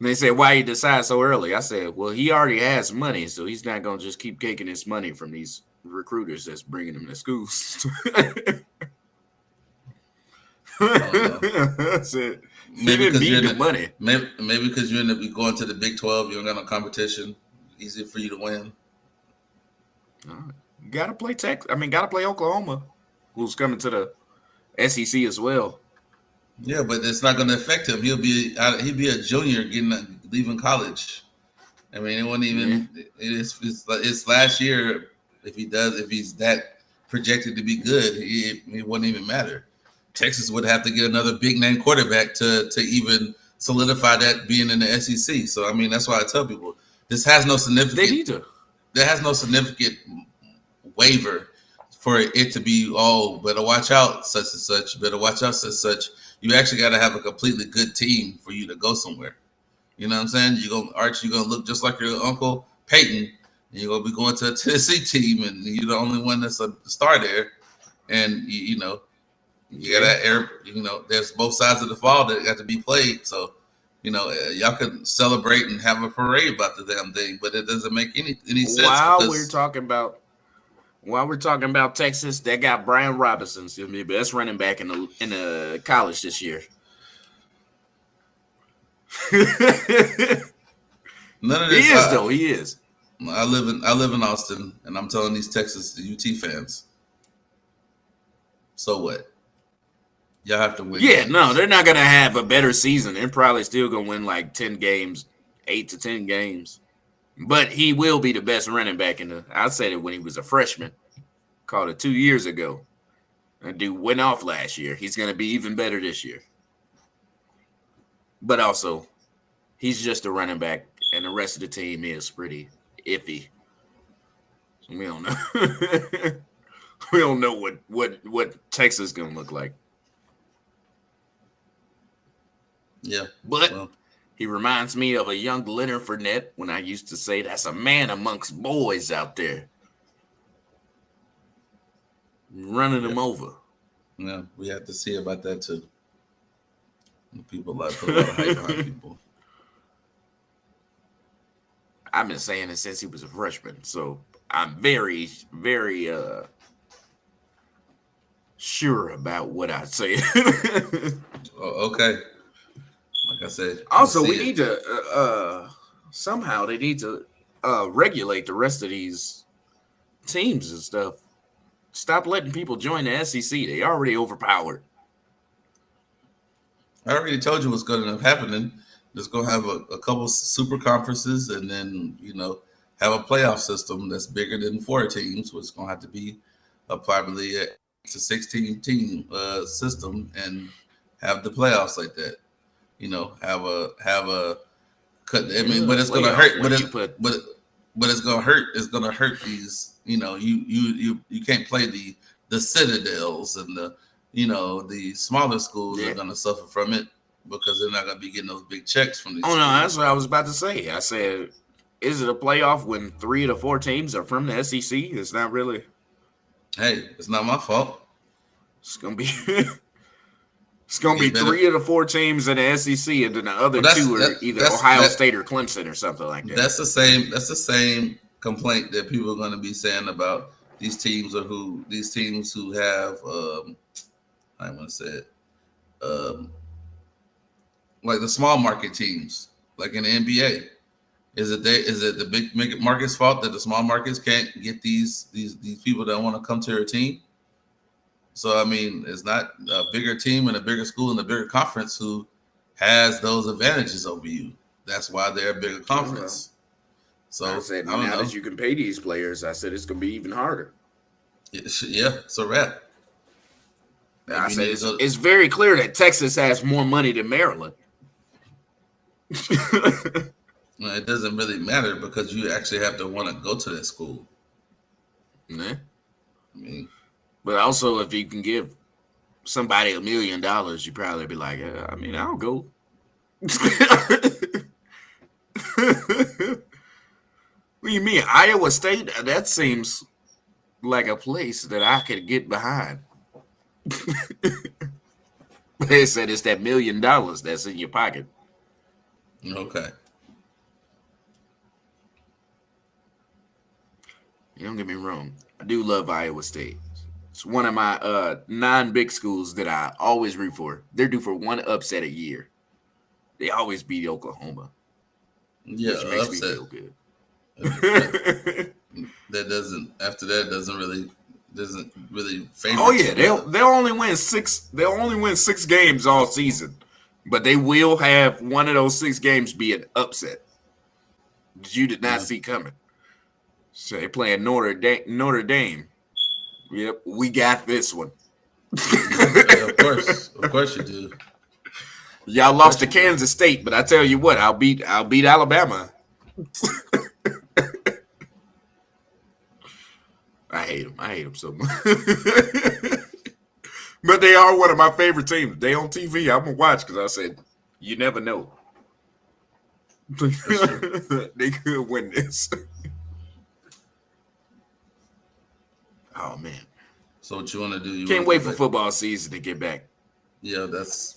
they said why he decided so early. I said, well, he already has money, so he's not gonna just keep taking his money from these recruiters that's bringing him to schools. I don't know. I said he Maybe didn't because you're need in the the money. maybe because you're in the going to the Big 12, you don't got no competition. Easy for you to win. Gotta play Texas. I mean, gotta play Oklahoma, who's coming to the SEC as well. Yeah, but it's not going to affect him. He'll be a junior leaving college. I mean, it won't Yeah. even. It's last year. If he's that projected to be good, it wouldn't even matter. Texas would have to get another big name quarterback to even solidify that being in the SEC. So I mean, that's why I tell people this has no They significant. need to. There has no significant waiver for it to be. Oh, better watch out, such and such. Better watch out, such and such. You actually got to have a completely good team for you to go somewhere. You know what I'm saying? You're gonna look just like your uncle Peyton, and you're gonna be going to a Tennessee team, and you're the only one that's a star there. And you got Yeah. that air. There's both sides of the fall that got to be played. So, y'all could celebrate and have a parade about the damn thing, but it doesn't make any sense While we're because talking about Texas, they got Brian Robinson, the best running back in the college this year. He none of this. is though. He is. I live in Austin, and I'm telling these Texas UT fans. So what? Y'all have to win Yeah, no, games. they're not gonna have a better season. They're probably still gonna win like 10 games, 8 to 10 games. But he will be the best running back in the. I said it when he was a freshman. Called it 2 years ago. That dude went off last year. He's gonna be even better this year. But also, he's just a running back, and the rest of the team is pretty iffy. So we don't know. We don't know what Texas is gonna look like. Yeah. But Well, he reminds me of a young Leonard Fournette when I used to say that's a man amongst boys out there running yeah. them over. Yeah. We have to see about that too. People like put a lot of hype behind people. I've been saying it since he was a freshman, so I'm very, very sure about what I say. Oh, okay. Like I said, we'll Also, see we it. need to somehow they need to regulate the rest of these teams and stuff. Stop letting people join the SEC. They already overpowered. I already told you what's going to end up happening. Just go have a couple super conferences, and then have a playoff system that's bigger than 4 teams, which is going to have to be probably a 16 team system, and have the playoffs like that. Have a cut. I mean, Yeah, but it's going to playoffs hurt. where you put But it's going to hurt. It's going to hurt these. You can't play the Citadels and the smaller schools are yeah. going to suffer from it because they're not going to be getting those big checks from these Oh no, that's schools. what I was about to say. I said, is it a playoff when 3 of the 4 teams are from the SEC? It's not really. Hey, it's not my fault. It's gonna be. It's gonna They be better. 3 of the 4 teams in the SEC, and then the other But that's two are that, either that's Ohio that State or Clemson or something like that. that's the same. That's the same complaint that people are going to be saying about these teams who have I want to say it um, like the small market teams, like in the NBA. Is it the big market's fault that the small markets can't get these people that want to come to their team? So I mean, it's not a bigger team and a bigger school and a bigger conference who has those advantages over you. That's why they're a bigger Well, conference. I So said I don't now that know. you can pay these players, I said it's gonna be even harder. Yeah, it's a wrap. I Maybe you said need to go. it's very clear that Texas has more money than Maryland. Well, it doesn't really matter because you actually have to want to go to that school. Nah. I mean, But also, if you can give somebody $1 million, you probably be like, I mean, I'll go. What do you mean, Iowa State? That seems like a place that I could get behind. They said it's that $1 million that's in your pocket. okay. You don't get me wrong. I do love Iowa State. It's one of my non-big schools that I always root for. They're due for one upset a year. They always beat Oklahoma, Yeah, which makes me upset. feel good. But that doesn't really Oh favor yeah, you. they'll only win 6. They'll only win 6 games all season, but they will have one of those 6 games be an upset that you did not Yeah. see coming. So they playing Notre Dame. Notre Dame. Yep, we got this one. Of course you do. Y'all Of lost course to you do. Kansas State, but I tell you what, I'll beat Alabama. I hate them. I hate them so much. But they are one of my favorite teams. They on TV. I'm gonna watch because I said you never know. They could win this. Oh man, So what you want to do? You can't want to wait go for back? football season to get back. Yeah, that's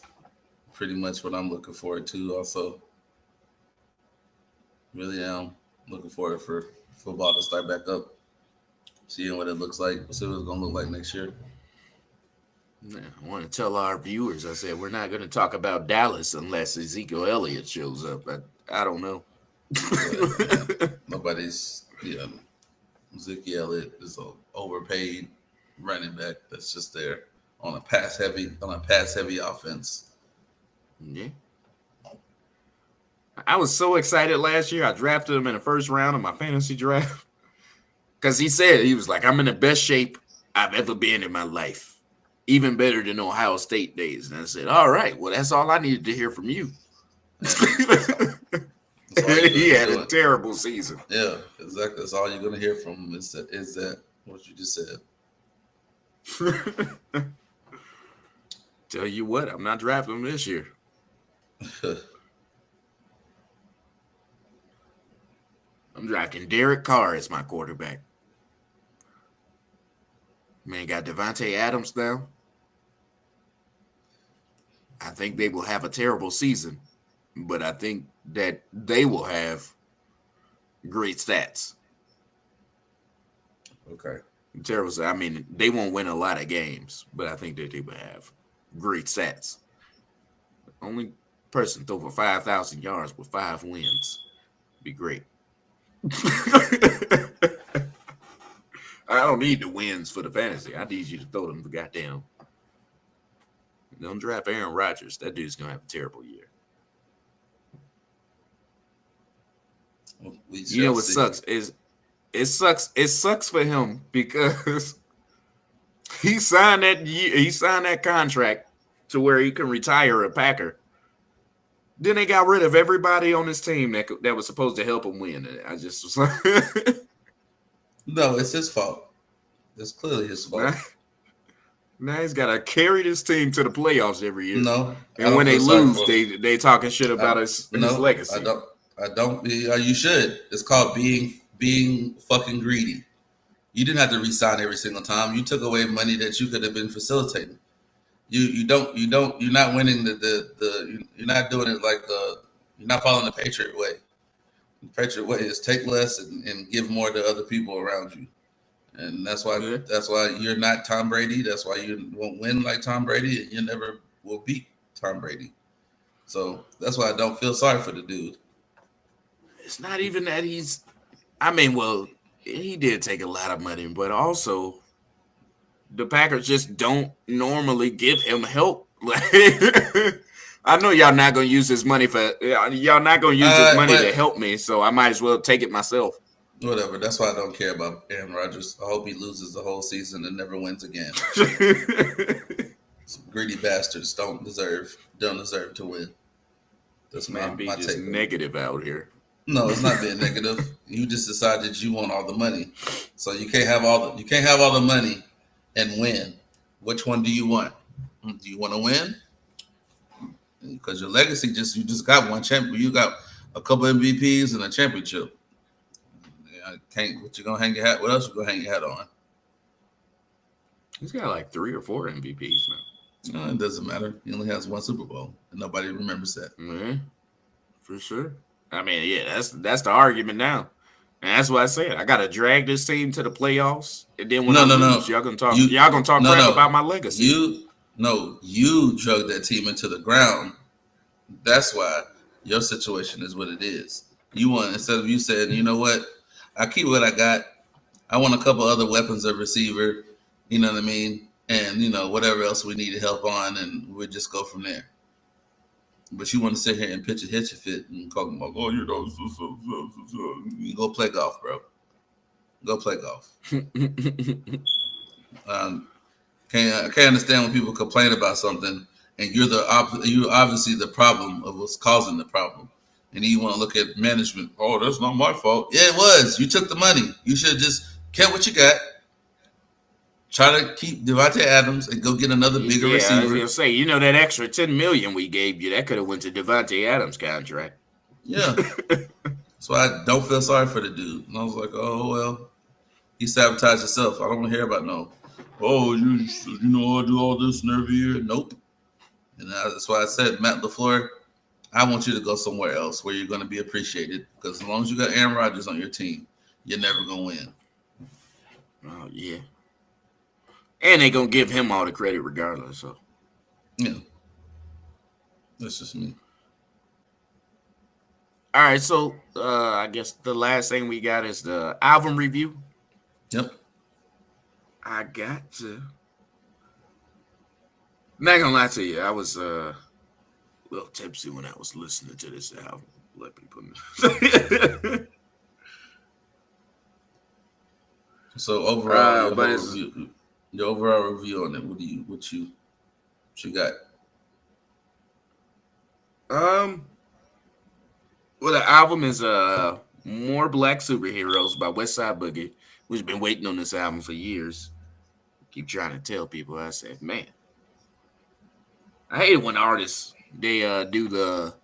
pretty much what I'm looking forward to. Also, really am looking forward for football to start back up. Seeing what it looks like. See what it's gonna look like next year. Yeah, I want to tell our viewers. I said we're not going to talk about Dallas unless Ezekiel Elliott shows up. I don't know. Yeah, man. Nobody's. Yeah, Zeke Elliott is an overpaid running back that's just there on a pass heavy offense. Yeah. I was so excited last year. I drafted him in the first round of my fantasy draft because he was like, I'm in the best shape I've ever been in my life, even better than Ohio State days. And I said, all right, well, that's all I needed to hear from you. Yeah, that's all you're He gonna be had a doing. terrible season. Yeah, exactly. That's all you're gonna hear from him is that what you just said. Tell you what, I'm not drafting him this year. I'm drafting Derek Carr as my quarterback. Man, got Devontae Adams now. I think they will have a terrible season, but I think that they will have great stats. Okay. Terrible. I mean, they won't win a lot of games, but I think that they will have great stats. Only person throw for 5,000 yards with 5 wins. Be great. I don't need the wins for the fantasy. I need you to throw them the goddamn. Don't draft Aaron Rodgers. That dude's gonna have a terrible year. We You know shall what see. sucks is it sucks. It sucks for him because he signed that contract to where he can retire a Packer. Then they got rid of everybody on his team that was supposed to help him win. And I just was like, No, it's his fault. It's clearly his fault. now he's got to carry this team to the playoffs every year. No, And when they lose, they talking shit about his legacy. I don't. You should. It's called being fucking greedy. You didn't have to resign every single time. You took away money that you could have been facilitating. You're not winning you're not doing it like you're not following the Patriot way. The Patriot way is take less and give more to other people around you. And that's why you're not Tom Brady. That's why you won't win like Tom Brady, and you never will beat Tom Brady. So that's why I don't feel sorry for the dude. It's not even that I mean, well, he did take a lot of money, but also the Packers just don't normally give him help. I know y'all not gonna use this money to help me, so I might as well take it myself. Whatever. That's why I don't care about Aaron Rodgers. I hope he loses the whole season and never wins again. Some greedy bastards don't deserve to win. That's my just take. Negative out here. No, it's not being negative. You just decided you want all the money, so you can't have all the money and win. Which one do you want? Do you want to win? Because your legacy you just got one champion. You got a couple MVPs and a championship. What you gonna hang your hat? What else you gonna hang your hat on? He's got like 3 or 4 MVPs now. No, it doesn't matter. He only has one Super Bowl, and nobody remembers that. Yeah, for sure. I mean, yeah, that's the argument now, and that's what I said. I gotta drag this team to the playoffs, and then when I lose, y'all gonna talk crap about my legacy. You drug that team into the ground. That's why your situation is what it is. You want, instead of you saying, you know what, I keep what I got. I want a couple other weapons of receiver, you know what I mean? And, whatever else we need to help on, and we'll just go from there. But you want to sit here and pitch a hitch a fit and talk about, you go play golf, bro. Go play golf. I can't understand when people complain about something and you're obviously the problem of what's causing the problem. And then you want to look at management. Oh, that's not my fault. Yeah, it was. You took the money. You should have just kept what you got. Try to keep Devontae Adams and go get another bigger receiver. I was gonna say, that extra $10 million we gave you, that could have went to Devontae Adams' contract. Yeah. So I don't feel sorry for the dude. And I was like, oh well, he sabotaged himself. I don't want to hear about no. Oh, I do all this and every year. Nope. And that's why I said, Matt LaFleur, I want you to go somewhere else where you're going to be appreciated. Because as long as you got Aaron Rodgers on your team, you're never going to win. Oh, yeah. And they're going to give him all the credit regardless. So. Yeah. That's just me. All right, so I guess the last thing we got is the album review. Yep. I got to. Not gonna lie to you, I was a little tipsy when I was listening to this album. Let people know. So overall, your overall review on it. What you got? Well, the album is More Black Superheroes by Westside Boogie. We've been waiting on this album for years. Keep trying to tell people. I said, man, I hate it when artists They do the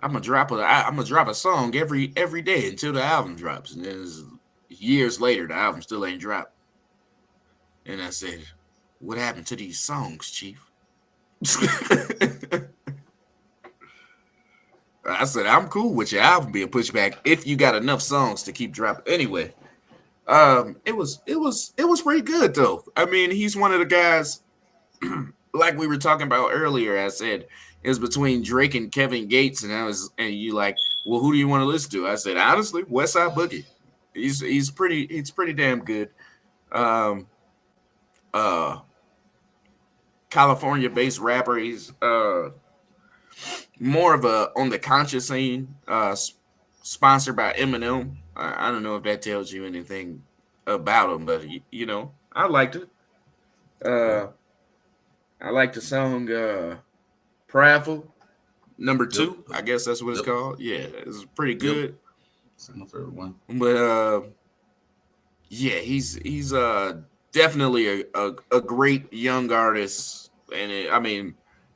I'm gonna drop a song every day until the album drops, and then years later the album still ain't dropped. And I said, "What happened to these songs, Chief?" I said, "I'm cool with your album being pushed back if you got enough songs to keep dropping." Anyway, it was pretty good though. I mean, he's one of the guys like we were talking about earlier. I said it was between Drake and Kevin Gates, and you like, well, who do you want to listen to? I said honestly, West Side Boogie. He's pretty damn good. Um, uh, California-based rapper. He's more of a on the conscious scene. Sponsored by Eminem. I don't know if that tells you anything about him, but I liked it. Okay. Uh, I like the song "Prideful." Number Yep. two, I guess that's what it's Yep. called. Yeah, it's pretty Yep. good. It's my favorite one. But yeah, he's definitely a great young artist. And I mean,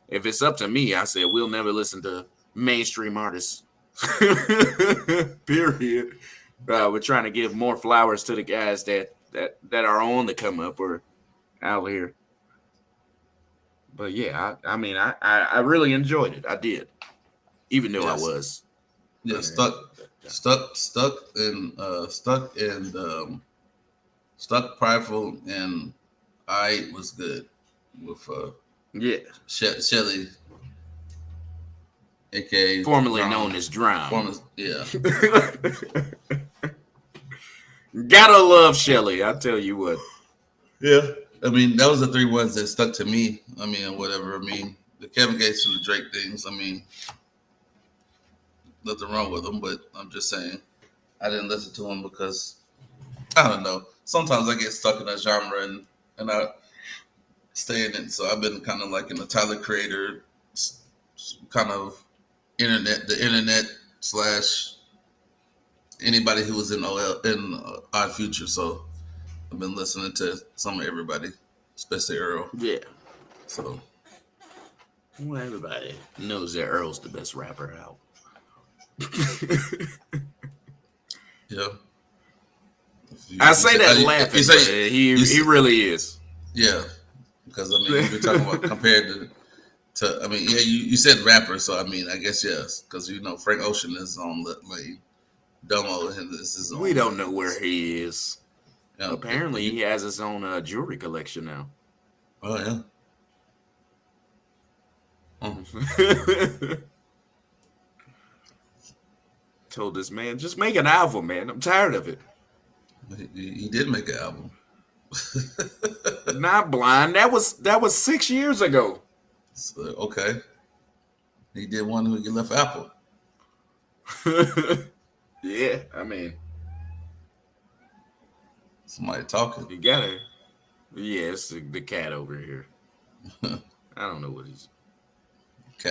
if it's up to me, I said we'll never listen to mainstream artists. Period. We're trying to give more flowers to the guys that are on the come up or out here. But yeah, I mean, I really enjoyed it. I did, even though I Yes. was. Yeah. Stuck, prideful, and I was good with Yeah, Shelly, aka formerly Drown. known as Drown. Yeah. Gotta love Shelly. I tell you what. Yeah. I mean, that was the three ones that stuck to me. I mean, whatever. I mean, the Kevin Gates and the Drake things. I mean, nothing wrong with them, but I'm just saying, I didn't listen to them because I don't know. Sometimes I get stuck in a genre and I stay in it. So I've been kind of like in the Tyler Creator kind of the internet slash anybody who was in Odd Future. So I've been listening to some of everybody, especially Earl. Yeah. So Well, everybody knows that Earl's the best rapper out. yeah. I say that laughing, but he really is. Yeah, because I mean, you're talking about compared to I mean, yeah, you said rapper, so I mean, I guess yes, because Frank Ocean is on the lane, Domo, and this is on. We don't know where he is. Yeah, Apparently, he has his own jewelry collection now. Oh yeah. Oh. Told this man, just make an album, man. I'm tired of it. He did make an album. Not blind. That was 6 years ago. So, okay. He did one when he left Apple. Yeah, I mean, Somebody talking. you gotta. Yeah, it's the cat over here. I don't know what he's. The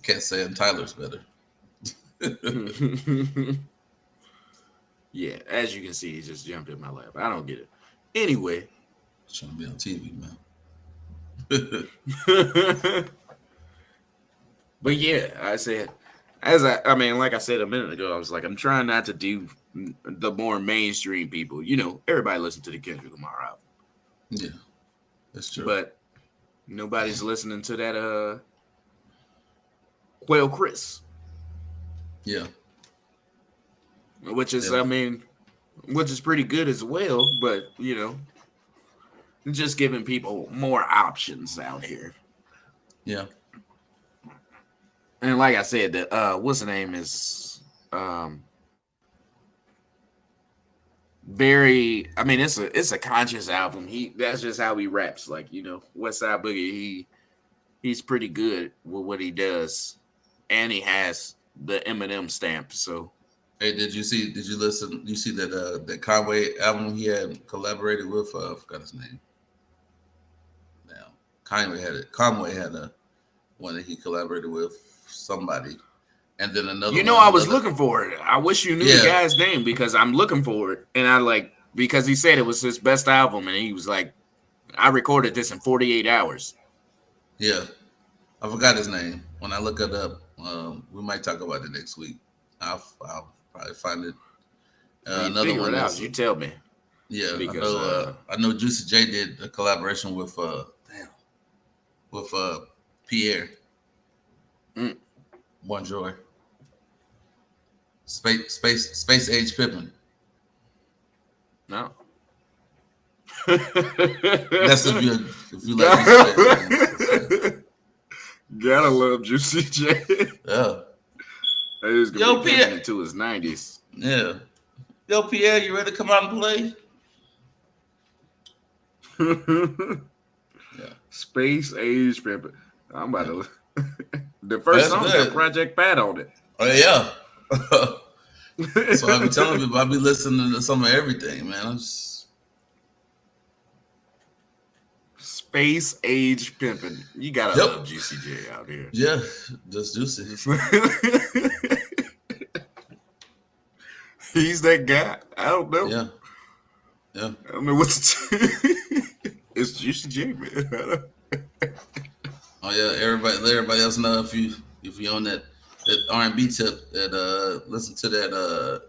cat saying Tyler's better. Yeah, as you can see, he just jumped in my lap. I don't get it. Anyway. Trying to be on TV, man. But yeah, I said, like I said a minute ago, I was like, I'm trying not to do the more mainstream people. Everybody listen to the Kendrick Lamar album. Yeah, that's true. But nobody's listening to that Quail Chris. Yeah. Which is, Yeah. which is pretty good as well, but just giving people more options out here. Yeah. And like I said, what's the name is very. I mean, it's a conscious album. That's just how he raps. Like West Side Boogie. He's pretty good with what he does, and he has the Eminem stamp. So. Hey, did you listen? You see that Conway album he had collaborated with? I forgot his name. Now, Conway had a one that he collaborated with somebody, and then another. I was looking for it. I wish you knew the guy's name because I'm looking for it, and because he said it was his best album, and he was like, "I recorded this in 48 hours." Yeah. I forgot his name. When I look it up, we might talk about it next week. I'll probably find it. When you Another figure one it out, that's you tell me yeah. because I know Juicy J did a collaboration with with Pierre mm, Bonjour, Space Age Pippin. no. That's if you like Juicy J, man. Gotta love Juicy J. Yeah. He's gonna be Yo, pimping Pierre. into his 90s. Yeah. Yo, Pierre, you ready to come out and play? Yeah. Space age pimping. I'm about to. The first That's song got good. Project Pat on it. Oh yeah. So I be telling people I be listening to some of everything, man. Space age pimping. You gotta Yep. love Juicy J out here. Yeah, just juicy. He's that guy. I don't know. Yeah. Yeah. I don't know what to It's Juicy J, man. Oh yeah, everybody else know if you on that R&B tip that listen to that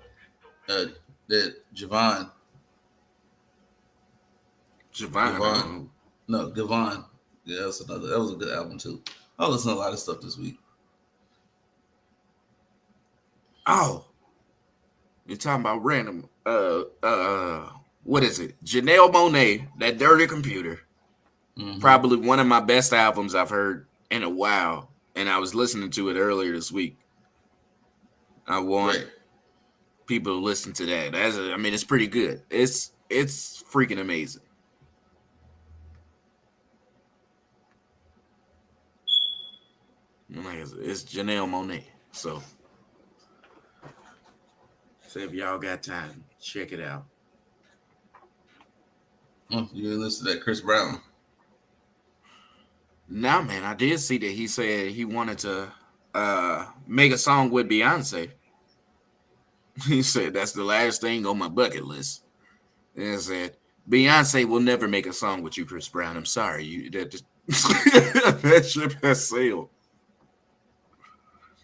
Javon Javon. no Gavon. Yeah, that was a good album too. I listened to a lot of stuff this week. Oh, you're talking about random. What is it? Janelle Monáe, That Dirty Computer. Mm-hmm. Probably one of my best albums I've heard in a while, and I was listening to it earlier this week. I want people to listen to that. I mean, it's pretty good. It's freaking amazing. It's Janelle Monáe. So if y'all got time, check it out. Oh, you didn't listen to that Chris Brown? Nah, man, I did see that he said he wanted to make a song with Beyonce. He said that's the last thing on my bucket list. And I said Beyonce will never make a song with you, Chris Brown. I'm sorry, that ship has sailed.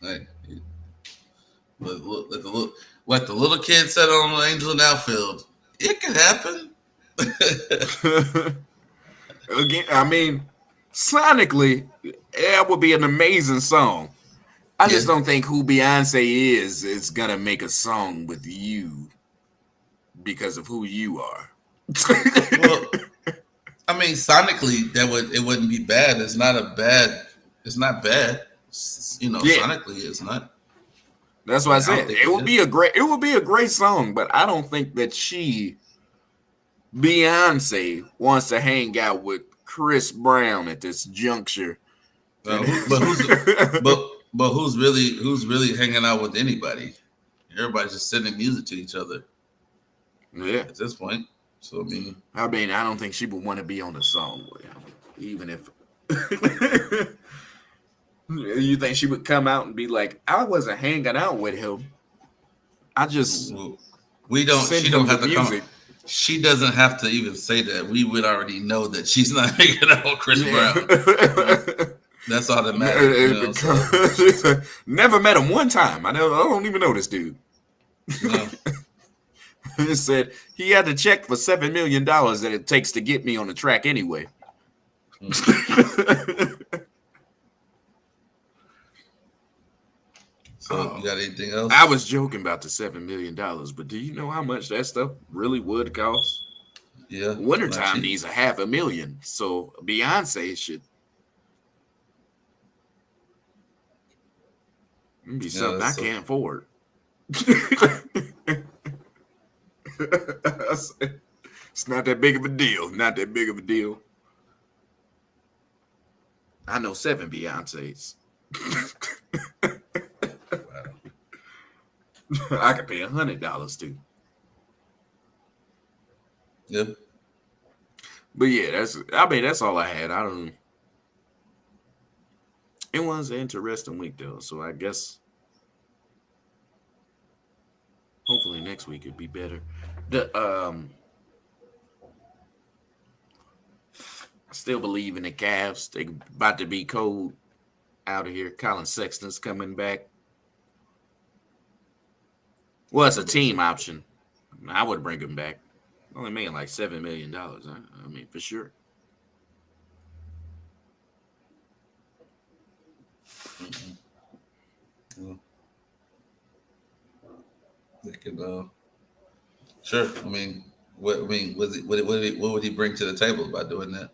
Hey, what the little kid said on the Angel in Outfield. It can happen. Again, I mean, sonically, that would be an amazing song. I just don't think who Beyonce is gonna make a song with you because of who you are. Well, I mean, sonically, it wouldn't be bad. It's not bad. Sonically, it's not. That's what I said. It would be a great song, but I don't think that Beyonce wants to hang out with Chris Brown at this juncture. But who's really hanging out with anybody? Everybody's just sending music to each other. Yeah, at this point. So I don't think she would want to be on the song with him, even if. You think she would come out and be like, "I wasn't hanging out with him. I just we don't. She don't have to music. come. She doesn't have to even say that. We would already know that she's not hanging out with Chris Brown. That's all that matters. Never met him one time. I don't even know this dude. No. It said he had to check for $7 million that it takes to get me on the track anyway. So you got anything else? I was joking about the $7 million, but do you know how much that stuff really would cost? Yeah. Wintertime needs $500,000. So Beyonce should be something I can't afford. It's not that big of a deal. Not that big of a deal. I know 7 Beyoncés. I could pay $100 too. Yep. But yeah, that's all I had. It was an interesting week though, so I guess hopefully next week it'd be better. I still believe in the Cavs. They about to be cold. out of here. Colin Sexton's coming back. Well, it's a team option. I would bring him back. Only making like $7 million. I mean, for sure. Yeah. They could, sure. I mean, what would he bring to the table by doing that?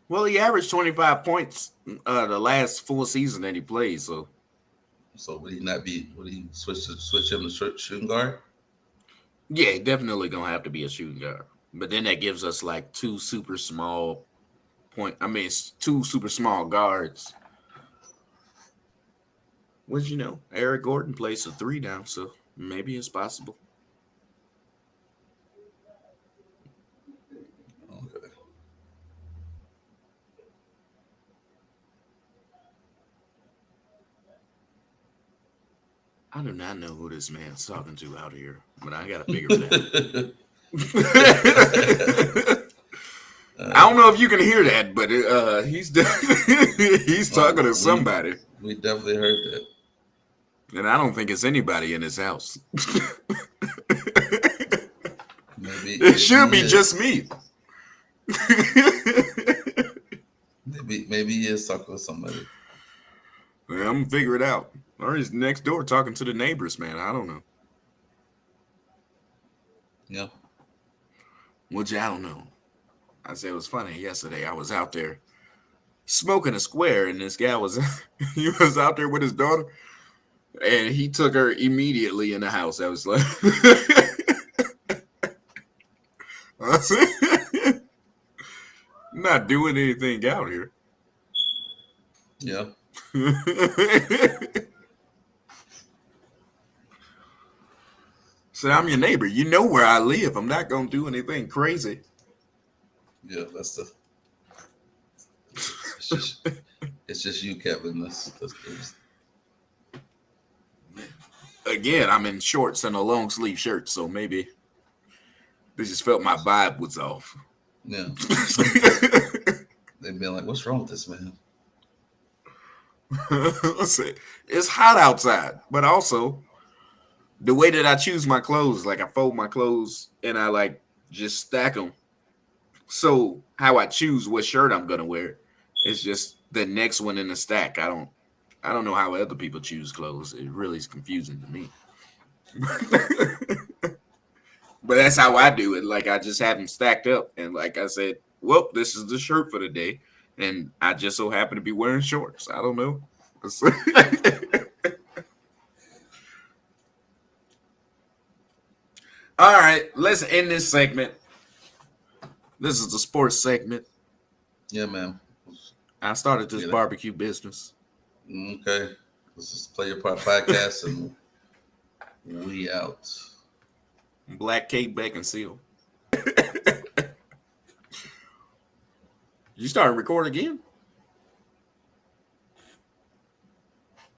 Well, he averaged 25 points the last full season that he played. So would he not be? Would he switch him to shooting guard? yeah, definitely gonna have to be a shooting guard. But then that gives us like two super small it's two super small guards. Which Eric Gordon plays a 3 now, so maybe it's possible. Okay. I do not know who this man's talking to out here, but I gotta figure it out. I don't know if you can hear that, but he's he's talking to somebody. We definitely heard that. And I don't think it's anybody in his house. It should be just me. Maybe he is talking with somebody. Yeah, I'm gonna figure it out. Or he's next door talking to the neighbors, man. I don't know. Yeah. Which I don't know. I said it was funny. Yesterday I was out there smoking a square, and this guy was he was out there with his daughter, and he took her immediately in the house. I was like, I said, not doing anything out here. Yeah. So I'm your neighbor. You know where I live. I'm not gonna do anything crazy. Yeah, that's the. It's just you, Kevin. That's Again, I'm in shorts and a long sleeve shirt, so maybe they just felt my vibe was off. Yeah. They'd be like, "What's wrong with this man?" It's hot outside, but also the way that I choose my clothes, like I fold my clothes and I like just stack them. So how I choose what shirt I'm gonna wear is just the next one in the stack. I don't know how other people choose clothes. It really is confusing to me. But that's how I do it. Like I just have them stacked up, and like I said, well, this is the shirt for the day, and I just so happen to be wearing shorts. I don't know. All right, let's end this segment. This is the sports segment. Yeah, man. I started this barbecue business. Okay. Let's just play your part podcast and we out. Black cake, bacon seal. You started recording again?